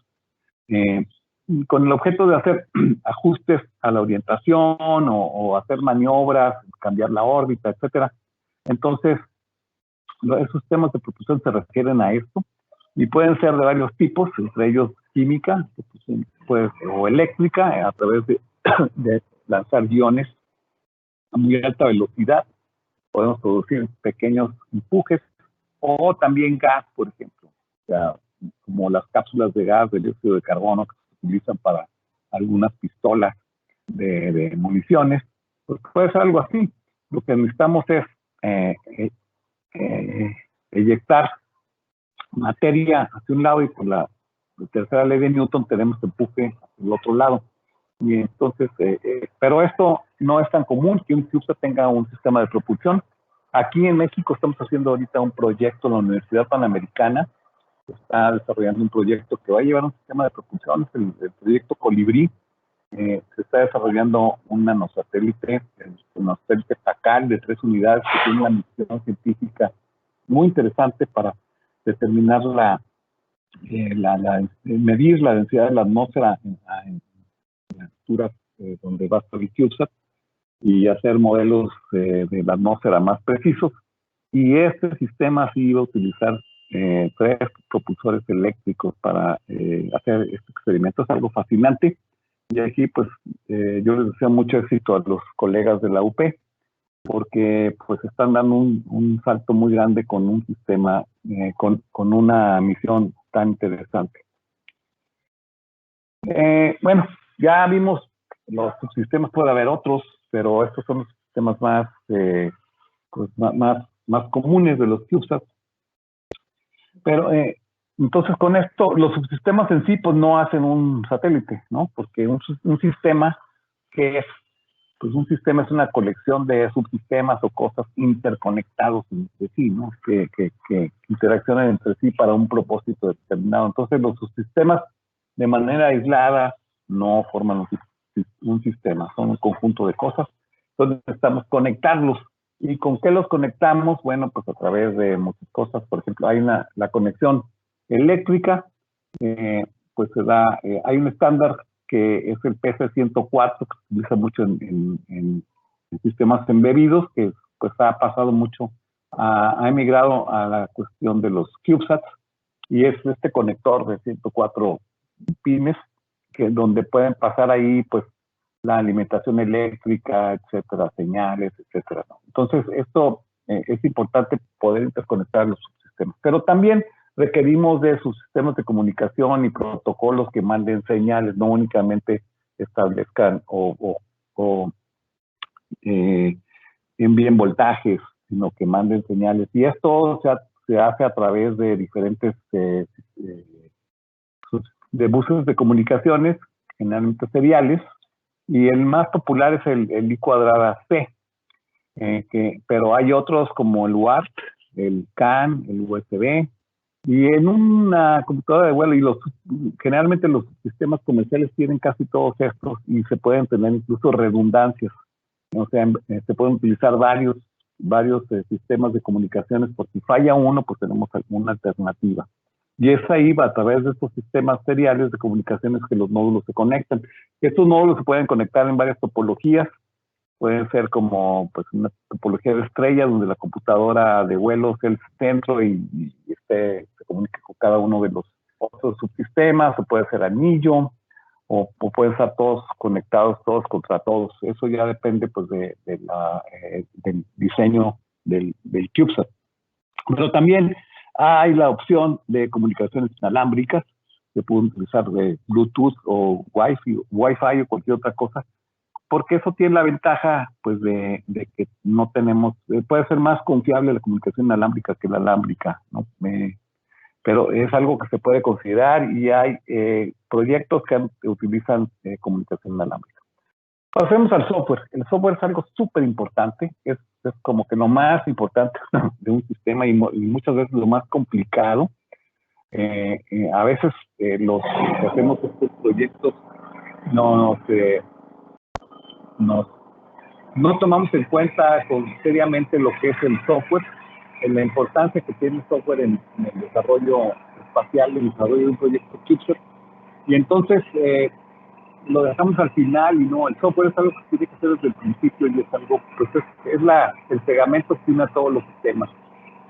con el objeto de hacer ajustes a la orientación o hacer maniobras, cambiar la órbita, etcétera. Entonces, esos sistemas de propulsión se refieren a esto y pueden ser de varios tipos, entre ellos química, o eléctrica, a través de lanzar iones a muy alta velocidad, podemos producir pequeños empujes, o también gas, por ejemplo, o sea, como las cápsulas de gas de dióxido de carbono que se utilizan para algunas pistolas de municiones, pues puede ser algo así. Lo que necesitamos es eyectar materia hacia un lado y por la tercera ley de Newton tenemos empuje hacia el otro lado. Y entonces, pero esto no es tan común que un CubeSat tenga un sistema de propulsión. Aquí en México estamos haciendo ahorita un proyecto, la Universidad Panamericana está desarrollando un proyecto que va a llevar un sistema de propulsión, el proyecto Colibrí. Se está desarrollando un nanosatélite, el nanosatélite Pacal de 3 unidades que tiene una misión científica muy interesante para determinar medir la densidad de la atmósfera en alturas donde va a estar el CubeSat y hacer modelos de la atmósfera más precisos. Y este sistema sí va a utilizar 3 propulsores eléctricos para hacer este experimento. Es algo fascinante. Y aquí, pues, yo les deseo mucho éxito a los colegas de la UP, porque pues están dando un salto muy grande con un sistema, con una misión tan interesante. Bueno, ya vimos los subsistemas, puede haber otros, pero estos son los sistemas pues, más comunes de los CubeSats. Pero entonces con esto, los subsistemas en sí pues no hacen un satélite, ¿no? Porque un sistema, ¿qué es? Pues un sistema es una colección de subsistemas o cosas interconectados entre sí, ¿no? Que interaccionan entre sí para un propósito determinado. Entonces los subsistemas de manera aislada no forman un sistema, son un conjunto de cosas. Entonces necesitamos conectarlos. ¿Y con qué los conectamos? Bueno, pues a través de muchas cosas. Por ejemplo, hay la conexión eléctrica, pues se da, hay un estándar que es el PC104, que se utiliza mucho en sistemas embebidos, que pues ha pasado mucho, ha emigrado a la cuestión de los CubeSats, y es este conector de 104 pines, donde pueden pasar ahí pues la alimentación eléctrica, etcétera, señales, etcétera, ¿no? Entonces, esto es importante poder interconectar los subsistemas. Pero también requerimos de subsistemas de comunicación y protocolos que manden señales, no únicamente establezcan o envíen voltajes, sino que manden señales. Y esto se hace a través de diferentes de buses de comunicaciones, generalmente seriales, y el más popular es el I²C, pero hay otros como el UART, el CAN, el USB, y en una computadora de vuelo, generalmente los sistemas comerciales tienen casi todos estos, y se pueden tener incluso redundancias, o sea, se pueden utilizar varios sistemas de comunicaciones, porque si falla uno, pues tenemos alguna alternativa. Y es ahí, a través de estos sistemas seriales de comunicaciones, que los módulos se conectan. Estos módulos se pueden conectar en varias topologías. Pueden ser como pues, una topología de estrella, donde la computadora de vuelo es el centro y se comunica con cada uno de los otros subsistemas, o puede ser anillo, o pueden estar todos conectados, todos contra todos. Eso ya depende pues, del diseño del CubeSat. Pero también hay la opción de comunicaciones inalámbricas, que pueden utilizar de Bluetooth o Wi-Fi o cualquier otra cosa, porque eso tiene la ventaja pues de que no tenemos, puede ser más confiable la comunicación inalámbrica que la alámbrica, ¿no? Pero es algo que se puede considerar, y hay proyectos que utilizan comunicación inalámbrica. Pasemos al software. El software es algo súper importante, es como que lo más importante de un sistema, y muchas veces lo más complicado. A veces los que hacemos estos proyectos no tomamos en cuenta seriamente lo que es el software, la importancia que tiene el software en el desarrollo espacial, el desarrollo de un proyecto CubeSat, y entonces lo dejamos al final. Y no, el software es algo que tiene que hacer desde el principio, y es algo, pues es el pegamento que une a todos los sistemas,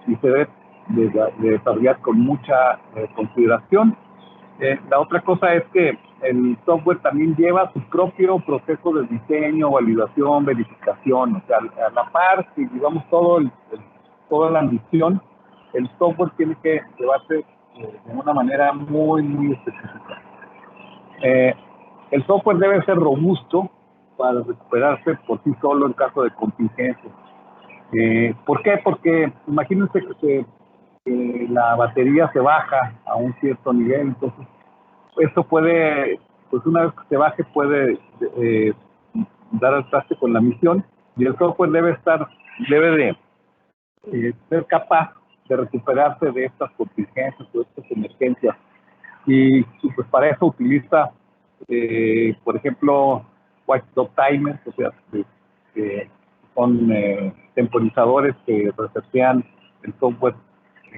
y se debe de desarrollar con mucha consideración. La otra cosa es que el software también lleva su propio proceso de diseño, validación, verificación. O sea, a la par, si digamos toda la ambición, el software tiene que llevarse de una manera muy, muy específica. El software debe ser robusto para recuperarse por sí solo en caso de contingencia. ¿Por qué? Porque imagínense que la batería se baja a un cierto nivel, entonces esto puede, pues una vez que se baje puede dar al traste con la misión, y el software debe de ser capaz de recuperarse de estas contingencias o de estas emergencias. Y pues para eso utiliza, por ejemplo, watchdog timers, o sea, que son temporizadores que resetean el software,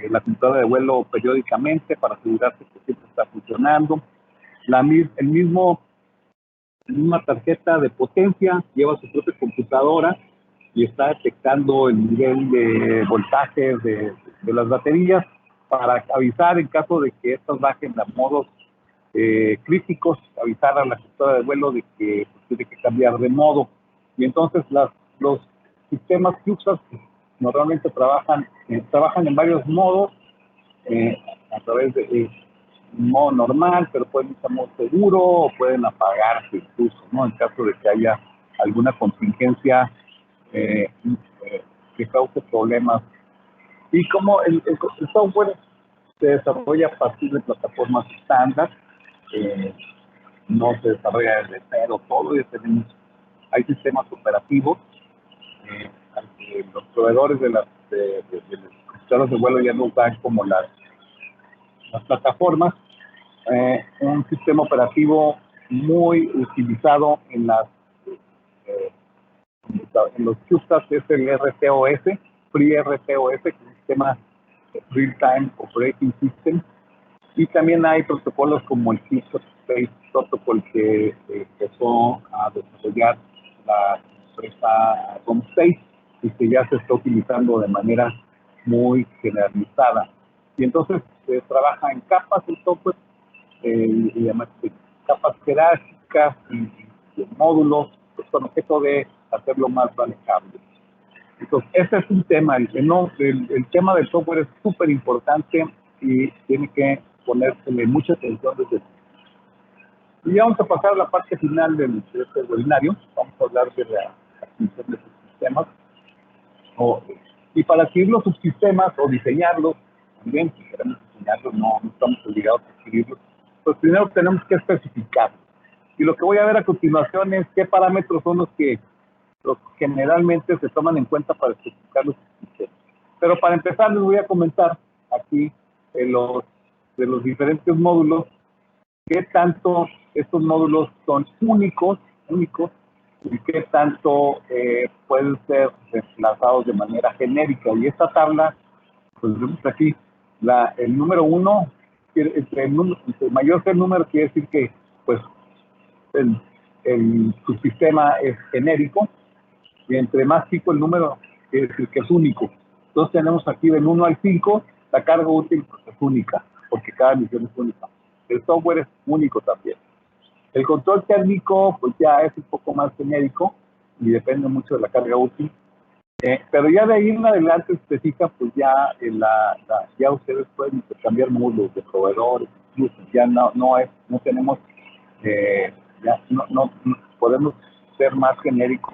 la computadora de vuelo periódicamente para asegurarse que siempre está funcionando. La misma tarjeta de potencia lleva su propia computadora y está detectando el nivel de voltaje de las baterías para avisar en caso de que estas bajen a modos críticos, avisar a la computadora de vuelo de que pues, tiene que cambiar de modo. Y entonces los sistemas CubeSats normalmente trabajan en varios modos, a través de modo normal, pero pueden usar modo seguro o pueden apagarse incluso, ¿no? En caso de que haya alguna contingencia que cause problemas. Y como el software se desarrolla a partir de plataformas estándar, no se desarrolla desde cero todo, hay sistemas operativos, los proveedores de los computadores de vuelo ya no usan como las plataformas. Un sistema operativo muy utilizado en los CubeSats es el RTOS, FreeRTOS, que es un sistema Real Time Operating System, y también hay protocolos como el CubeSat Space Protocol que empezó a desarrollar la empresa GomSpace y que ya se está utilizando de manera muy generalizada. Y entonces se trabaja en capas el software, y además de capas jerárquicas y en módulos, pues, con objeto de hacerlo más manejable. Entonces, ese es un tema. El tema del software es súper importante y tiene que ponérsele mucha atención desde el principio. Y ya vamos a pasar a la parte final de este webinario. Vamos a hablar de la adquisición de subsistemas. Y para adquirir los subsistemas o diseñarlos, también si queremos diseñarlos, no estamos obligados a adquirirlos, pues primero tenemos que especificarlos. Y lo que voy a ver a continuación es qué parámetros son los que generalmente se toman en cuenta para especificar los subsistemas. Pero para empezar les voy a comentar aquí de los diferentes módulos, qué tanto estos módulos son únicos y qué tanto pueden ser reemplazados de manera genérica. Y esta tabla, pues vemos aquí, el número 1, entre mayor sea el número, quiere decir que pues el subsistema es genérico, y entre más chico el número, quiere decir que es único. Entonces tenemos aquí del 1 al 5, la carga útil pues, es única, porque cada misión es única. El software es único también. El control térmico, pues ya es un poco más genérico y depende mucho de la carga útil. Pero ya de ahí en adelante, se fija, pues ya, ya ustedes pueden intercambiar módulos de proveedores, incluso ya no tenemos, ya no podemos ser más genéricos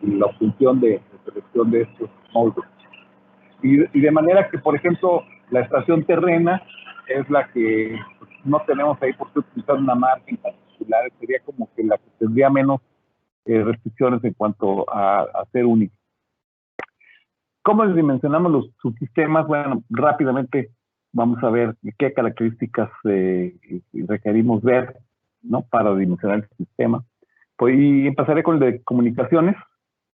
en la obtención de selección de estos módulos. Y de manera que, por ejemplo, la estación terrena es la que pues, no tenemos ahí por qué utilizar una marca en particular, sería como que la que tendría menos restricciones en cuanto a ser única. ¿Cómo dimensionamos los subsistemas? Bueno, rápidamente vamos a ver qué características requerimos ver, ¿no? Para dimensionar el sistema. Pues, y empezaré con el de comunicaciones.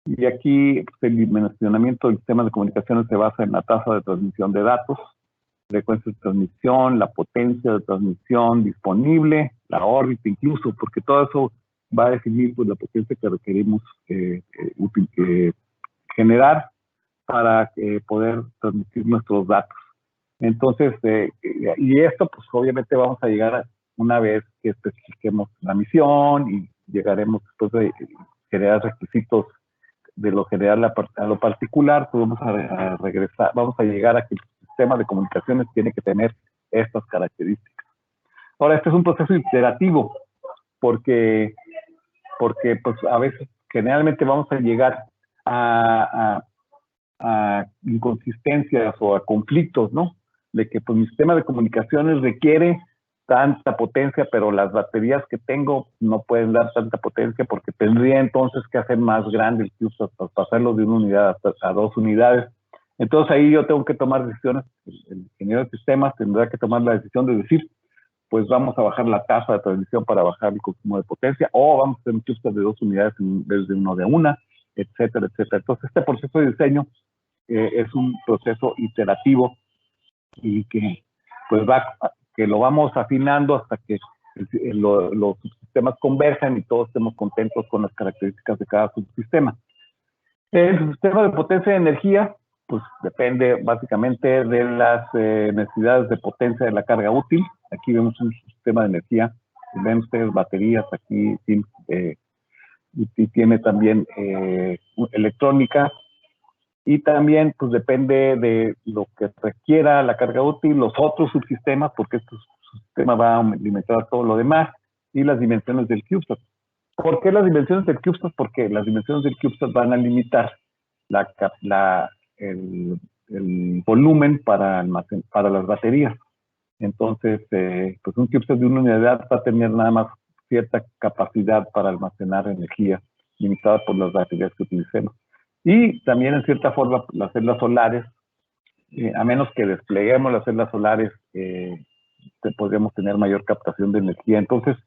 Y aquí pues, el dimensionamiento del sistema de comunicaciones se basa en la tasa de transmisión de datos, frecuencia de transmisión, la potencia de transmisión disponible, la órbita incluso, porque todo eso va a definir pues, la potencia que requerimos generar para poder transmitir nuestros datos. Entonces, y esto, pues obviamente vamos a llegar una vez que especifiquemos la misión y llegaremos después de generar requisitos de lo general a lo particular, pues vamos a regresar, vamos a llegar a que el sistema de comunicaciones tiene que tener estas características. Ahora, este es un proceso iterativo, porque pues a veces generalmente vamos a llegar a inconsistencias o a conflictos, ¿no? De que pues mi sistema de comunicaciones requiere tanta potencia, pero las baterías que tengo no pueden dar tanta potencia porque tendría entonces que hacer más grande el CubeSat para pasarlo de una unidad a 2 unidades. Entonces ahí yo tengo que tomar decisiones, el ingeniero de sistemas tendrá que tomar la decisión de decir, pues vamos a bajar la tasa de transmisión para bajar el consumo de potencia, o vamos a hacer un CubeSat de 2 unidades en vez de uno de una, etcétera, etcétera. Entonces este proceso de diseño es un proceso iterativo y que pues que lo vamos afinando hasta que los subsistemas converjan y todos estemos contentos con las características de cada subsistema. El sistema de potencia de energía pues depende básicamente de las necesidades de potencia de la carga útil. Aquí vemos un sistema de energía, ven ustedes baterías aquí, y tiene también electrónica. Y también, pues depende de lo que requiera la carga útil, los otros subsistemas, porque este subsistema va a alimentar todo lo demás, y las dimensiones del CubeSat. ¿Por qué las dimensiones del CubeSat? Porque las dimensiones del CubeSat van a limitar el volumen para las baterías. Entonces, pues un CubeSat de una unidad va a tener nada más cierta capacidad para almacenar energía, limitada por las baterías que utilicemos. Y también, en cierta forma, las celdas solares, a menos que despleguemos las celdas solares, podríamos tener mayor captación de energía. Entonces,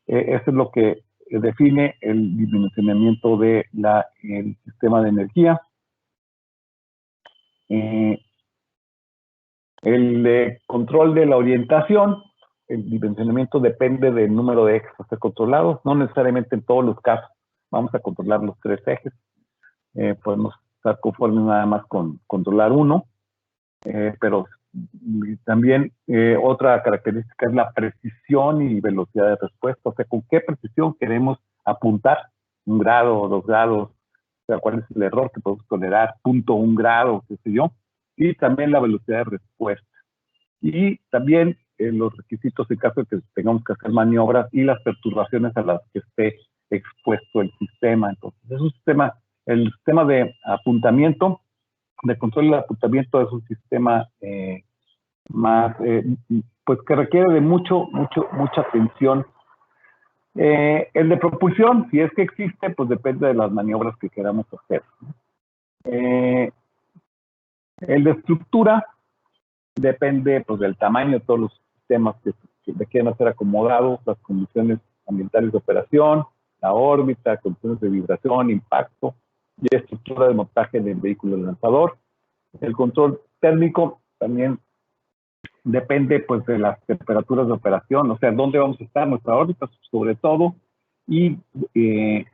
eso es lo que define el dimensionamiento del sistema de energía. El control de la orientación, el dimensionamiento depende del número de ejes a ser controlados. No necesariamente en todos los casos vamos a controlar los 3 ejes. Podemos estar conformes nada más con controlar uno, pero también otra característica es la precisión y velocidad de respuesta, o sea, con qué precisión queremos apuntar 1 grado o 2 grados, o sea, cuál es el error que podemos tolerar, 0.1 grado, qué sé yo, y también la velocidad de respuesta. Y también los requisitos en caso de que tengamos que hacer maniobras y las perturbaciones a las que esté expuesto el sistema. Entonces, es un sistema. El sistema de apuntamiento, de control del apuntamiento, es un sistema más, pues que requiere de mucha atención. El de propulsión, si es que existe, pues depende de las maniobras que queramos hacer. El de estructura depende pues del tamaño de todos los sistemas que quieran ser acomodados, las condiciones ambientales de operación, la órbita, condiciones de vibración, impacto, y estructura de montaje del vehículo lanzador. El control térmico también depende pues de las temperaturas de operación, o sea, dónde vamos a estar, nuestra órbita sobre todo, y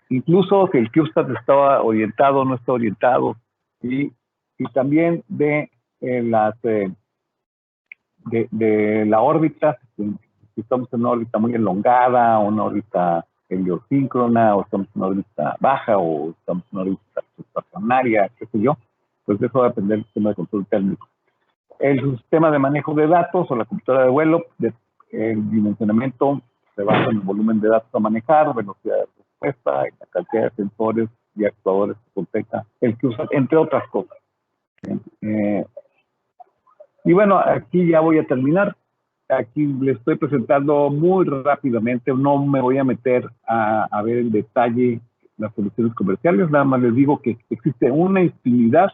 incluso si el CubeSat estaba orientado o no está orientado, y también de la órbita, si estamos en una órbita muy elongada, o una órbita heliosíncrona, o estamos en una órbita baja, o estamos en una órbita estacionaria, qué sé yo, pues eso va a depender del sistema de control térmico. El sistema de manejo de datos o la computadora de vuelo, el dimensionamiento se basa en el volumen de datos a manejar, velocidad de respuesta, y la cantidad de sensores y actuadores que contempla el CubeSat, entre otras cosas. Y bueno, aquí ya voy a terminar. Aquí les estoy presentando muy rápidamente, no me voy a meter a ver en detalle las soluciones comerciales, nada más les digo que existe una infinidad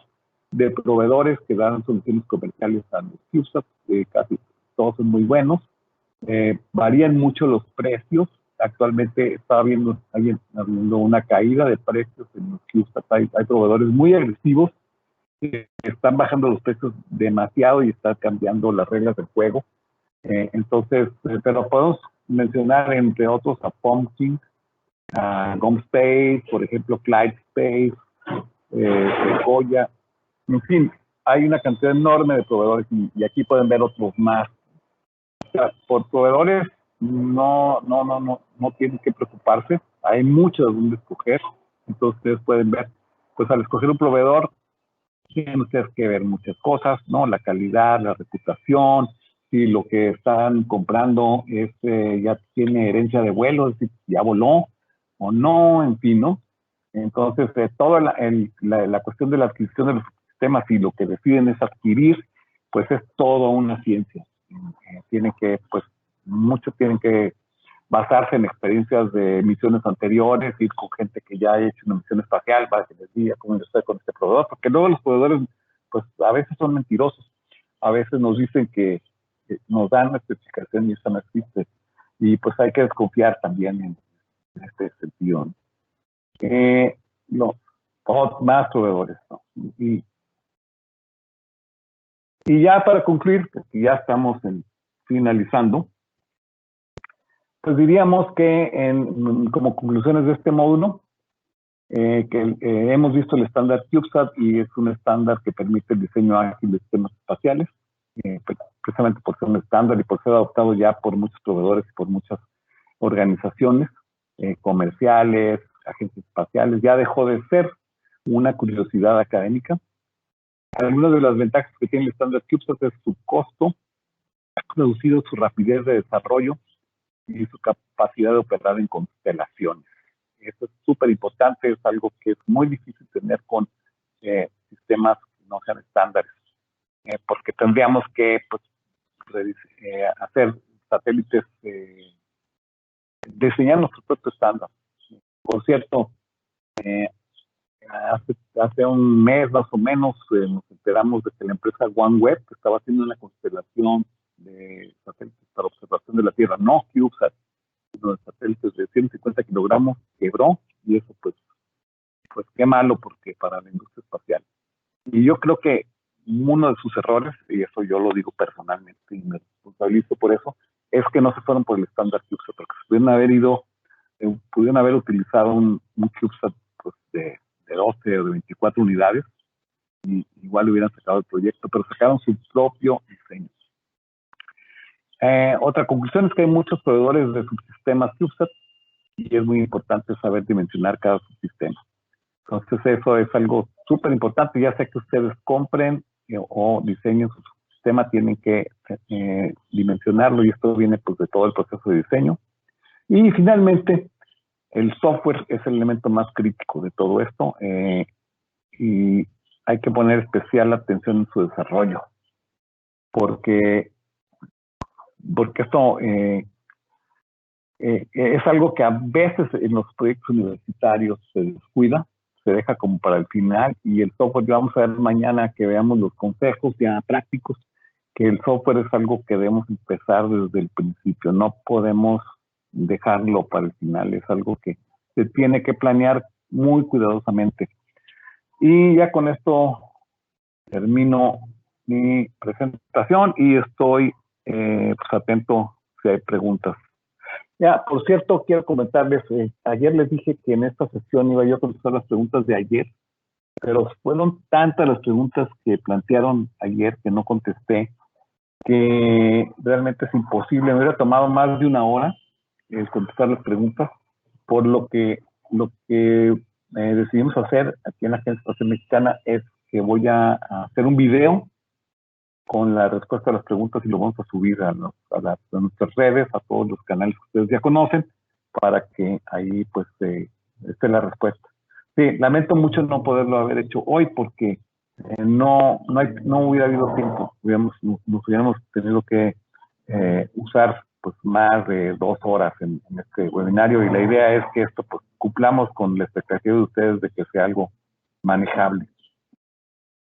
de proveedores que dan soluciones comerciales a los CubeSat, casi todos son muy buenos, varían mucho los precios. Actualmente estaba habiendo una caída de precios en los CubeSat, hay proveedores muy agresivos que están bajando los precios demasiado y están cambiando las reglas del juego. Entonces, pero podemos mencionar entre otros a Pumpkin, a GomSpace, por ejemplo, ClydeSpace, Sequoia, en fin, hay una cantidad enorme de proveedores y aquí pueden ver otros más. O sea, por proveedores no tienen que preocuparse. Hay mucho de donde escoger. Entonces ustedes pueden ver, pues al escoger un proveedor, tienen ustedes que ver muchas cosas, ¿no? La calidad, la reputación, si lo que están comprando es, ya tiene herencia de vuelo, es decir, ya voló o no, en fin, ¿no? Entonces, toda la cuestión de la adquisición de los sistemas y lo que deciden es adquirir, pues es toda una ciencia. Tienen que, pues, muchos tienen que basarse en experiencias de misiones anteriores, ir con gente que ya ha hecho una misión espacial para que les diga cómo estoy con este proveedor, porque luego los proveedores, pues, a veces son mentirosos. A veces nos dicen que nos dan una especificación y esa no existe. Y pues hay que desconfiar también en este sentido, ¿no? Más proveedores, ¿no? Y ya para concluir, porque ya estamos finalizando, pues diríamos que como conclusiones de este módulo, hemos visto el estándar CubeSat y es un estándar que permite el diseño ágil de sistemas espaciales, precisamente por ser un estándar y por ser adoptado ya por muchos proveedores y por muchas organizaciones comerciales, agencias espaciales. Ya dejó de ser una curiosidad académica. Algunas de las ventajas que tiene el estándar CubeSat es su costo reducido, su rapidez de desarrollo y su capacidad de operar en constelaciones. Eso es súper importante, es algo que es muy difícil tener con sistemas que no sean estándares, porque tendríamos que pues, hacer satélites, diseñar nuestro propio estándar. Por cierto, hace un mes más o menos nos enteramos de que la empresa OneWeb, que estaba haciendo una constelación de satélites para observación de la Tierra, no CubeSat, sino de satélites de 150 kilogramos, quebró, y eso pues qué malo, porque para la industria espacial. Y yo creo que uno de sus errores, y eso yo lo digo personalmente y me responsabilizo por eso, es que no se fueron por el estándar CubeSat, porque pudieron haber utilizado un CubeSat pues, de 12 o de 24 unidades, y igual hubieran sacado el proyecto, pero sacaron su propio diseño. Otra conclusión es que hay muchos proveedores de subsistemas CubeSat y es muy importante saber dimensionar cada subsistema. Entonces eso es algo súper importante. Ya sea que ustedes compren o diseñen su subsistema, tienen que dimensionarlo, y esto viene pues de todo el proceso de diseño. Y finalmente, el software es el elemento más crítico de todo esto, y hay que poner especial atención en su desarrollo, porque esto es algo que a veces en los proyectos universitarios se descuida, se deja como para el final, y el software, vamos a ver mañana que veamos los consejos ya prácticos, que el software es algo que debemos empezar desde el principio, no podemos dejarlo para el final, es algo que se tiene que planear muy cuidadosamente. Y ya con esto termino mi presentación y estoy pues atento si hay preguntas. Ya, por cierto, quiero comentarles, ayer les dije que en esta sesión iba yo a contestar las preguntas de ayer, pero fueron tantas las preguntas que plantearon ayer que no contesté, que realmente es imposible. Me hubiera tomado más de una hora contestar las preguntas, por lo que decidimos hacer aquí en la Agencia Espacial Mexicana es que voy a hacer un video con la respuesta a las preguntas y lo vamos a subir a nuestras redes, a todos los canales que ustedes ya conocen, para que ahí pues esté la respuesta. Sí, lamento mucho no poderlo haber hecho hoy porque no hubiera habido tiempo, nos hubiéramos tenido que usar pues más de 2 horas en este webinario, y la idea es que esto pues cumplamos con la expectativa de ustedes de que sea algo manejable.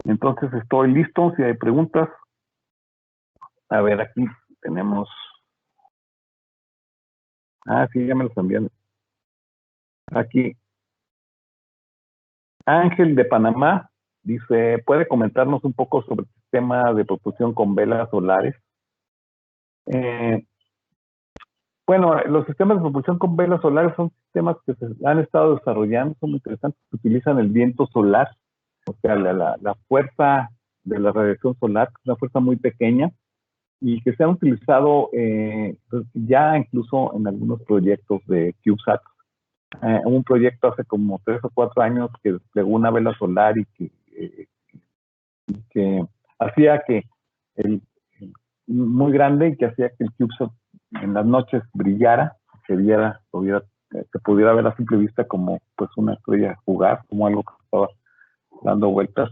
Entonces estoy listo, si hay preguntas. A ver, aquí tenemos... sí, ya me los envían. Aquí. Ángel de Panamá dice, ¿puede comentarnos un poco sobre el sistema de propulsión con velas solares? Bueno, los sistemas de propulsión con velas solares son sistemas que se han estado desarrollando, son muy interesantes, utilizan el viento solar, o sea, la fuerza de la radiación solar, que es una fuerza muy pequeña y que se han utilizado ya incluso en algunos proyectos de CubeSat. Un proyecto hace como 3 o 4 años que desplegó una vela solar y que hacía que muy grande y que hacía que el CubeSat en las noches brillara, se pudiera ver a simple vista como pues una estrella fugaz, como algo que estaba dando vueltas.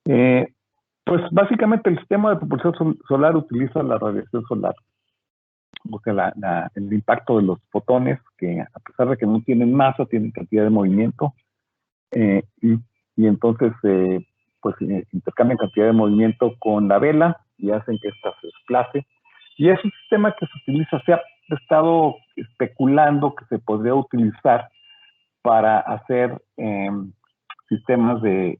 Pues básicamente el sistema de propulsión solar utiliza la radiación solar, busca el impacto de los fotones, que a pesar de que no tienen masa, tienen cantidad de movimiento, y entonces pues intercambian cantidad de movimiento con la vela y hacen que ésta se desplace. Y es un sistema que se utiliza, se ha estado especulando que se podría utilizar para hacer sistemas de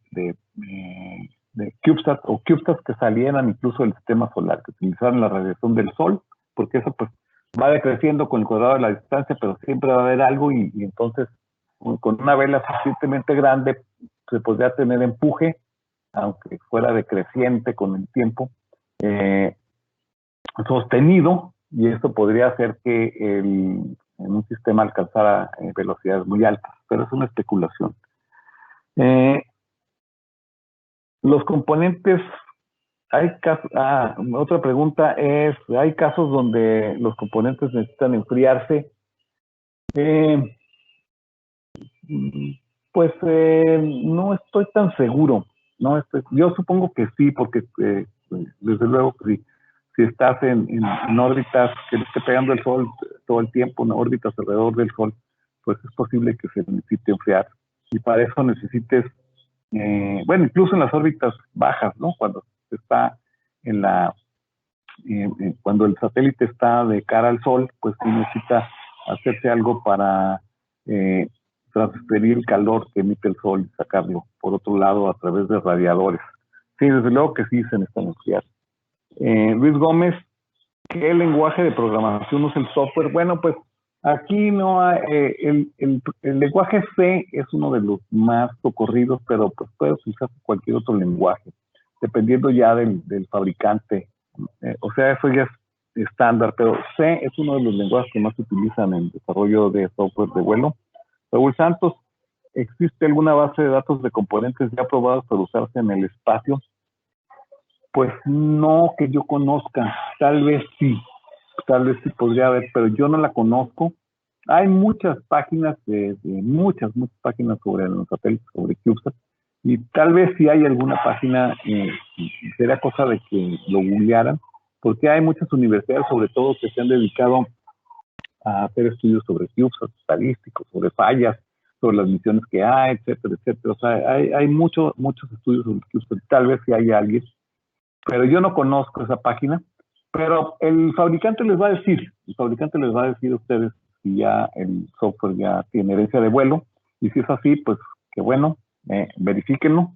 CubeSat o CubeSats que salieran incluso del sistema solar, que utilizaran la radiación del Sol, porque eso pues va decreciendo con el cuadrado de la distancia, pero siempre va a haber algo y entonces con una vela suficientemente grande se podría tener empuje, aunque fuera decreciente con el tiempo, sostenido, y eso podría hacer que en un sistema alcanzara velocidades muy altas, pero es una especulación. Los componentes, otra pregunta es, ¿hay casos donde los componentes necesitan enfriarse? Pues no estoy tan seguro. Yo supongo que sí, porque desde luego que sí. Si estás en órbitas que le esté pegando el Sol todo el tiempo, en órbitas alrededor del Sol, pues es posible que se necesite enfriar. Y para eso necesites, bueno, incluso en las órbitas bajas, ¿no? Cuando está cuando el satélite está de cara al Sol, pues sí necesita hacerse algo para transferir el calor que emite el Sol y sacarlo por otro lado a través de radiadores. Sí, desde luego que sí se necesitan enfriar. Luis Gómez, ¿qué lenguaje de programación usa el software? Bueno, pues aquí no hay, el lenguaje C es uno de los más socorridos, pero pues puede utilizar cualquier otro lenguaje, dependiendo ya del fabricante. O sea, eso ya es estándar, pero C es uno de los lenguajes que más se utilizan en el desarrollo de software de vuelo. Raúl Santos, ¿existe alguna base de datos de componentes ya probados para usarse en el espacio? Pues no que yo conozca, tal vez sí podría haber, pero yo no la conozco. Hay muchas páginas, muchas páginas sobre los satélites, sobre CubeSat, y tal vez sí hay alguna página, sería cosa de que lo googlearan, porque hay muchas universidades, sobre todo, que se han dedicado a hacer estudios sobre CubeSat, estadísticos, sobre fallas, sobre las misiones que hay, etcétera, etcétera. O sea, hay muchos estudios sobre CubeSat, tal vez sí hay alguien, pero yo no conozco esa página, pero el fabricante les va a decir a ustedes si ya el software ya tiene herencia de vuelo, y si es así, pues que bueno, verifíquenlo,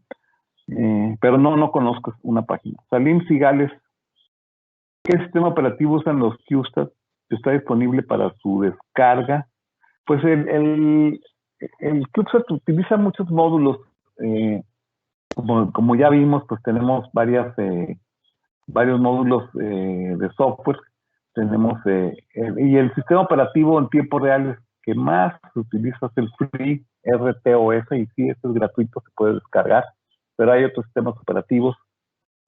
pero no conozco una página. Salim Sigales, ¿qué sistema operativo usan los CubeSat que está disponible para su descarga? Pues el CubeSat utiliza muchos módulos, como ya vimos, pues tenemos varios módulos de software, tenemos y el sistema operativo en tiempo real que más se utiliza es el FreeRTOS, y sí, este es gratuito, se puede descargar, pero hay otros sistemas operativos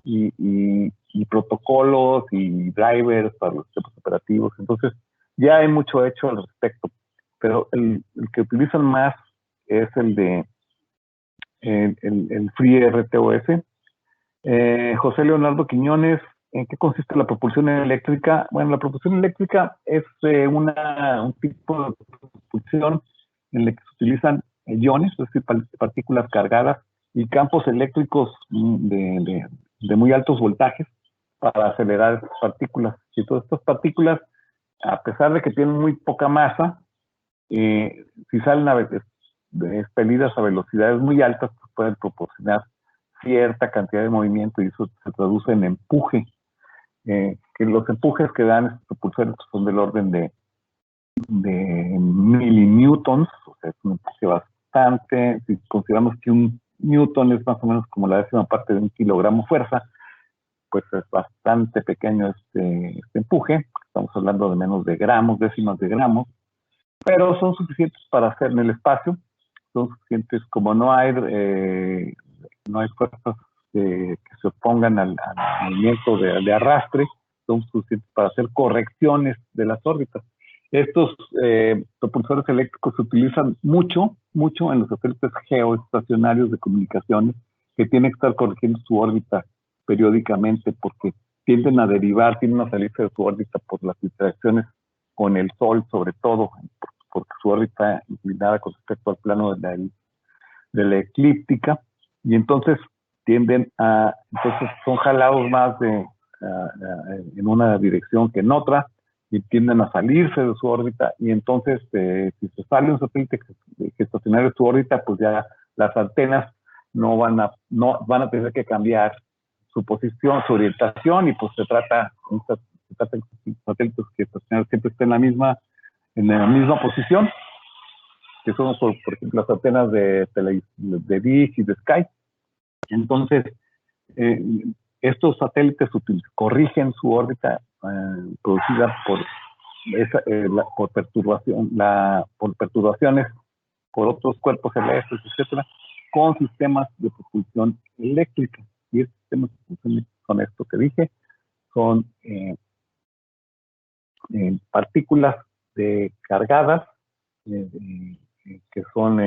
y protocolos y drivers para los sistemas operativos, entonces ya hay mucho hecho al respecto, pero el que utilizan más es el FreeRTOS. José Leonardo Quiñones, ¿en qué consiste la propulsión eléctrica? Bueno, la propulsión eléctrica es un tipo de propulsión en la que se utilizan iones, es decir, partículas cargadas y campos eléctricos de muy altos voltajes para acelerar estas partículas. Y todas estas partículas, a pesar de que tienen muy poca masa, si salen expelidas a velocidades muy altas, pues pueden proporcionar cierta cantidad de movimiento, y eso se traduce en empuje, que los empujes que dan estos propulsores son del orden de milinewtons, o sea, es un empuje bastante. Si consideramos que un newton es más o menos como la 10ª parte de un kilogramo fuerza, pues es bastante pequeño este empuje. Estamos hablando de menos de gramos, décimas de gramos, pero son suficientes para hacer en el espacio. Son suficientes, como no hay fuerzas que se opongan al movimiento de arrastre, son suficientes para hacer correcciones de las órbitas. Estos propulsores eléctricos se utilizan mucho en los satélites geoestacionarios de comunicaciones, que tienen que estar corrigiendo su órbita periódicamente porque tienden a derivar, tienden a salirse de su órbita por las interacciones con el Sol, sobre todo, porque su órbita inclinada con respecto al plano de la eclíptica, y entonces son jalados más en una dirección que en otra, y tienden a salirse de su órbita, y entonces si se sale un satélite geoestacionario de su órbita, pues ya las antenas no van a tener que cambiar su posición, su orientación, y pues se trata de satélites geoestacionarios siempre estén en la misma posición, que son por ejemplo las antenas de Dish y de Sky. Entonces estos satélites corrigen su órbita producida por perturbaciones por otros cuerpos celestes, etcétera, con sistemas de propulsión eléctrica. Y estos sistemas de propulsión eléctrica son esto que dije, son partículas cargadas que son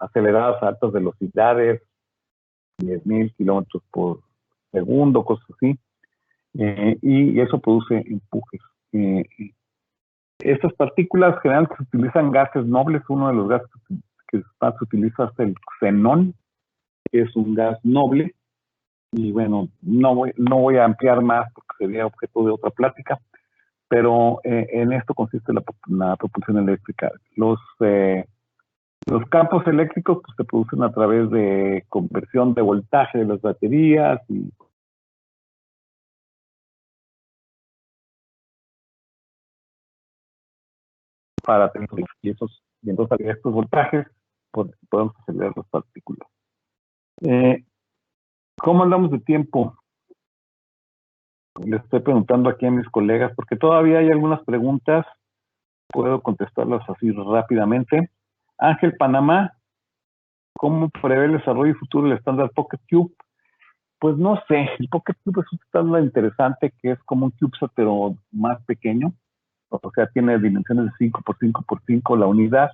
aceleradas a altas velocidades, 10.000 kilómetros por segundo, cosas así, y eso produce empujes. Estas partículas generalmente se utilizan gases nobles. Uno de los gases que más se utiliza es el xenón, que es un gas noble, y bueno, no voy a ampliar más porque sería objeto de otra plática, pero en esto consiste la propulsión eléctrica. Los campos eléctricos pues, se producen a través de conversión de voltaje de las baterías y para tener y entonces a estos voltajes podemos acelerar las partículas. ¿Cómo andamos de tiempo? Les estoy preguntando aquí a mis colegas porque todavía hay algunas preguntas. Puedo contestarlas así rápidamente. Ángel Panamá, ¿cómo prevé el desarrollo futuro del estándar Pocket Cube? Pues no sé, el Pocket Cube es un estándar interesante que es como un CubeSat pero más pequeño, o sea, tiene dimensiones de 5 por 5 por 5 la unidad,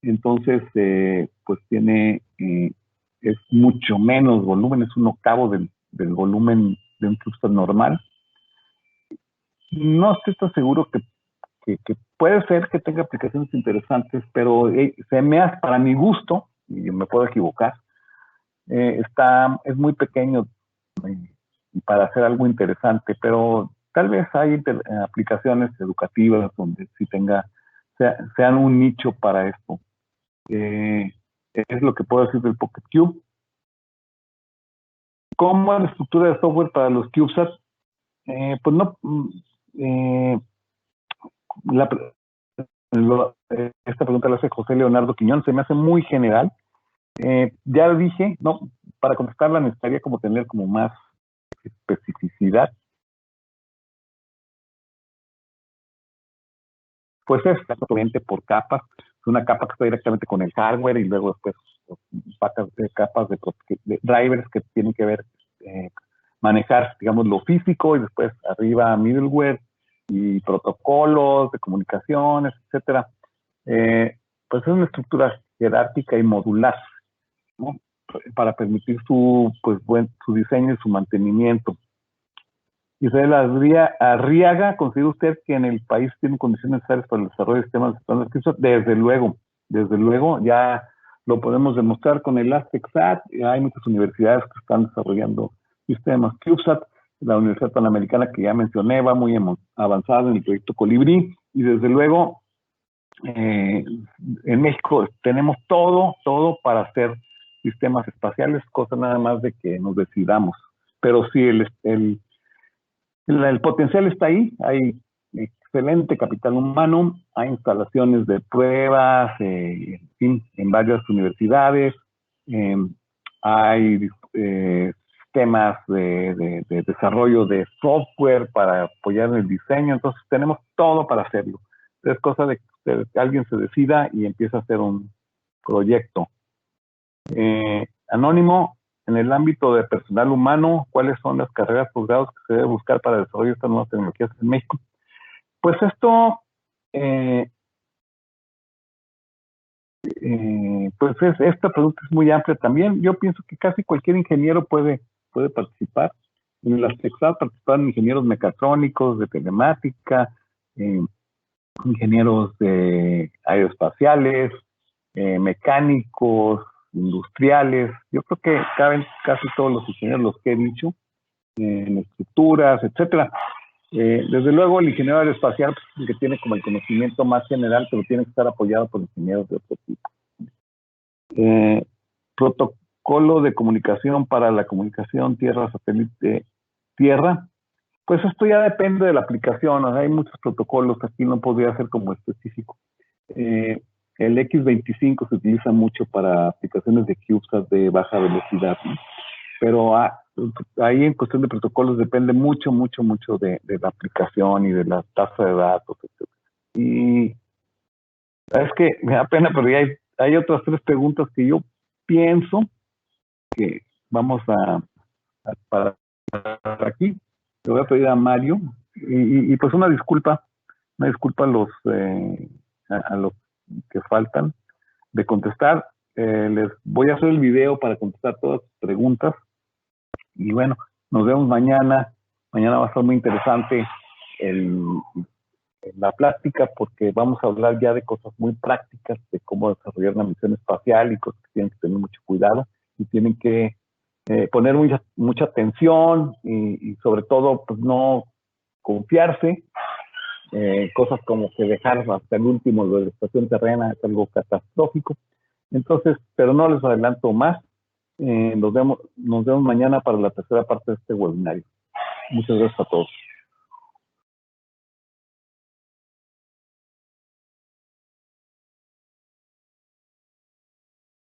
entonces pues es mucho menos volumen, es un octavo del volumen de un CubeSat normal. No estoy tan seguro que puede ser que tenga aplicaciones interesantes, pero para mi gusto, y me puedo equivocar, es muy pequeño para hacer algo interesante, pero tal vez hay aplicaciones educativas donde sí sean un nicho para esto. Es lo que puedo decir del Pocket Cube. ¿Cómo es la estructura de software para los CubeSat? Pues no... esta pregunta la hace José Leonardo Quiñón, se me hace muy general. Ya lo dije, no, para contestarla necesitaría como tener como más especificidad. Pues es exactamente por capas, es una capa que está directamente con el hardware y luego después capas de drivers que tienen que ver, manejar, digamos, lo físico y después arriba middleware y protocolos de comunicaciones, etcétera. Pues es una estructura jerárquica y modular, ¿no? Para permitir su diseño y su mantenimiento. Isabel Arriaga, ¿considera usted que en el país tienen condiciones necesarias para el desarrollo de sistemas de estándares? Desde luego, ya lo podemos demostrar con el ASTECSAT. Hay muchas universidades que están desarrollando sistemas CubeSat. La Universidad Panamericana que ya mencioné va muy avanzada en el proyecto Colibrí, y desde luego en México tenemos todo para hacer sistemas espaciales, cosa nada más de que nos decidamos. Pero sí, el potencial está ahí, hay excelente capital humano, hay instalaciones de pruebas, en fin, en varias universidades, hay temas de desarrollo de software para apoyar en el diseño, entonces tenemos todo para hacerlo. Es cosa de que alguien se decida y empiece a hacer un proyecto. Anónimo, en el ámbito de personal humano, ¿cuáles son las carreras posgrados que se debe buscar para el desarrollo de estas nuevas tecnologías en México? Pues esto, esta pregunta es muy amplia también. Yo pienso que casi cualquier ingeniero puede participar. En las TECSAT participan ingenieros mecatrónicos, de telemática, ingenieros aeroespaciales, mecánicos, industriales. Yo creo que caben casi todos los ingenieros, los que he dicho, en estructuras, etcétera. Desde luego el ingeniero aeroespacial, pues, que tiene como el conocimiento más general, pero tiene que estar apoyado por ingenieros de otro tipo. Protocolo de comunicación para la comunicación tierra-satélite-tierra. Pues esto ya depende de la aplicación, o sea, hay muchos protocolos, aquí no podría ser como específico. El X25 se utiliza mucho para aplicaciones de CubeSat de baja velocidad, ¿no? Pero ahí en cuestión de protocolos depende mucho de la aplicación y de la tasa de datos, etc. Y es que me da pena, pero ya hay otras 3 preguntas que yo pienso que vamos a para aquí. Le voy a pedir a Mario y pues una disculpa a los que faltan de contestar. Les voy a hacer el video para contestar todas sus preguntas. Y bueno, nos vemos mañana. Mañana va a estar muy interesante la plática porque vamos a hablar ya de cosas muy prácticas, de cómo desarrollar una misión espacial y cosas que tienen que tener mucho cuidado y tienen que poner mucha atención y sobre todo pues no confiarse. Cosas como que dejar hasta el último lo de la estación terrena es algo catastrófico. Entonces, pero no les adelanto más. Nos vemos mañana para la tercera parte de este webinario. Muchas gracias a todos.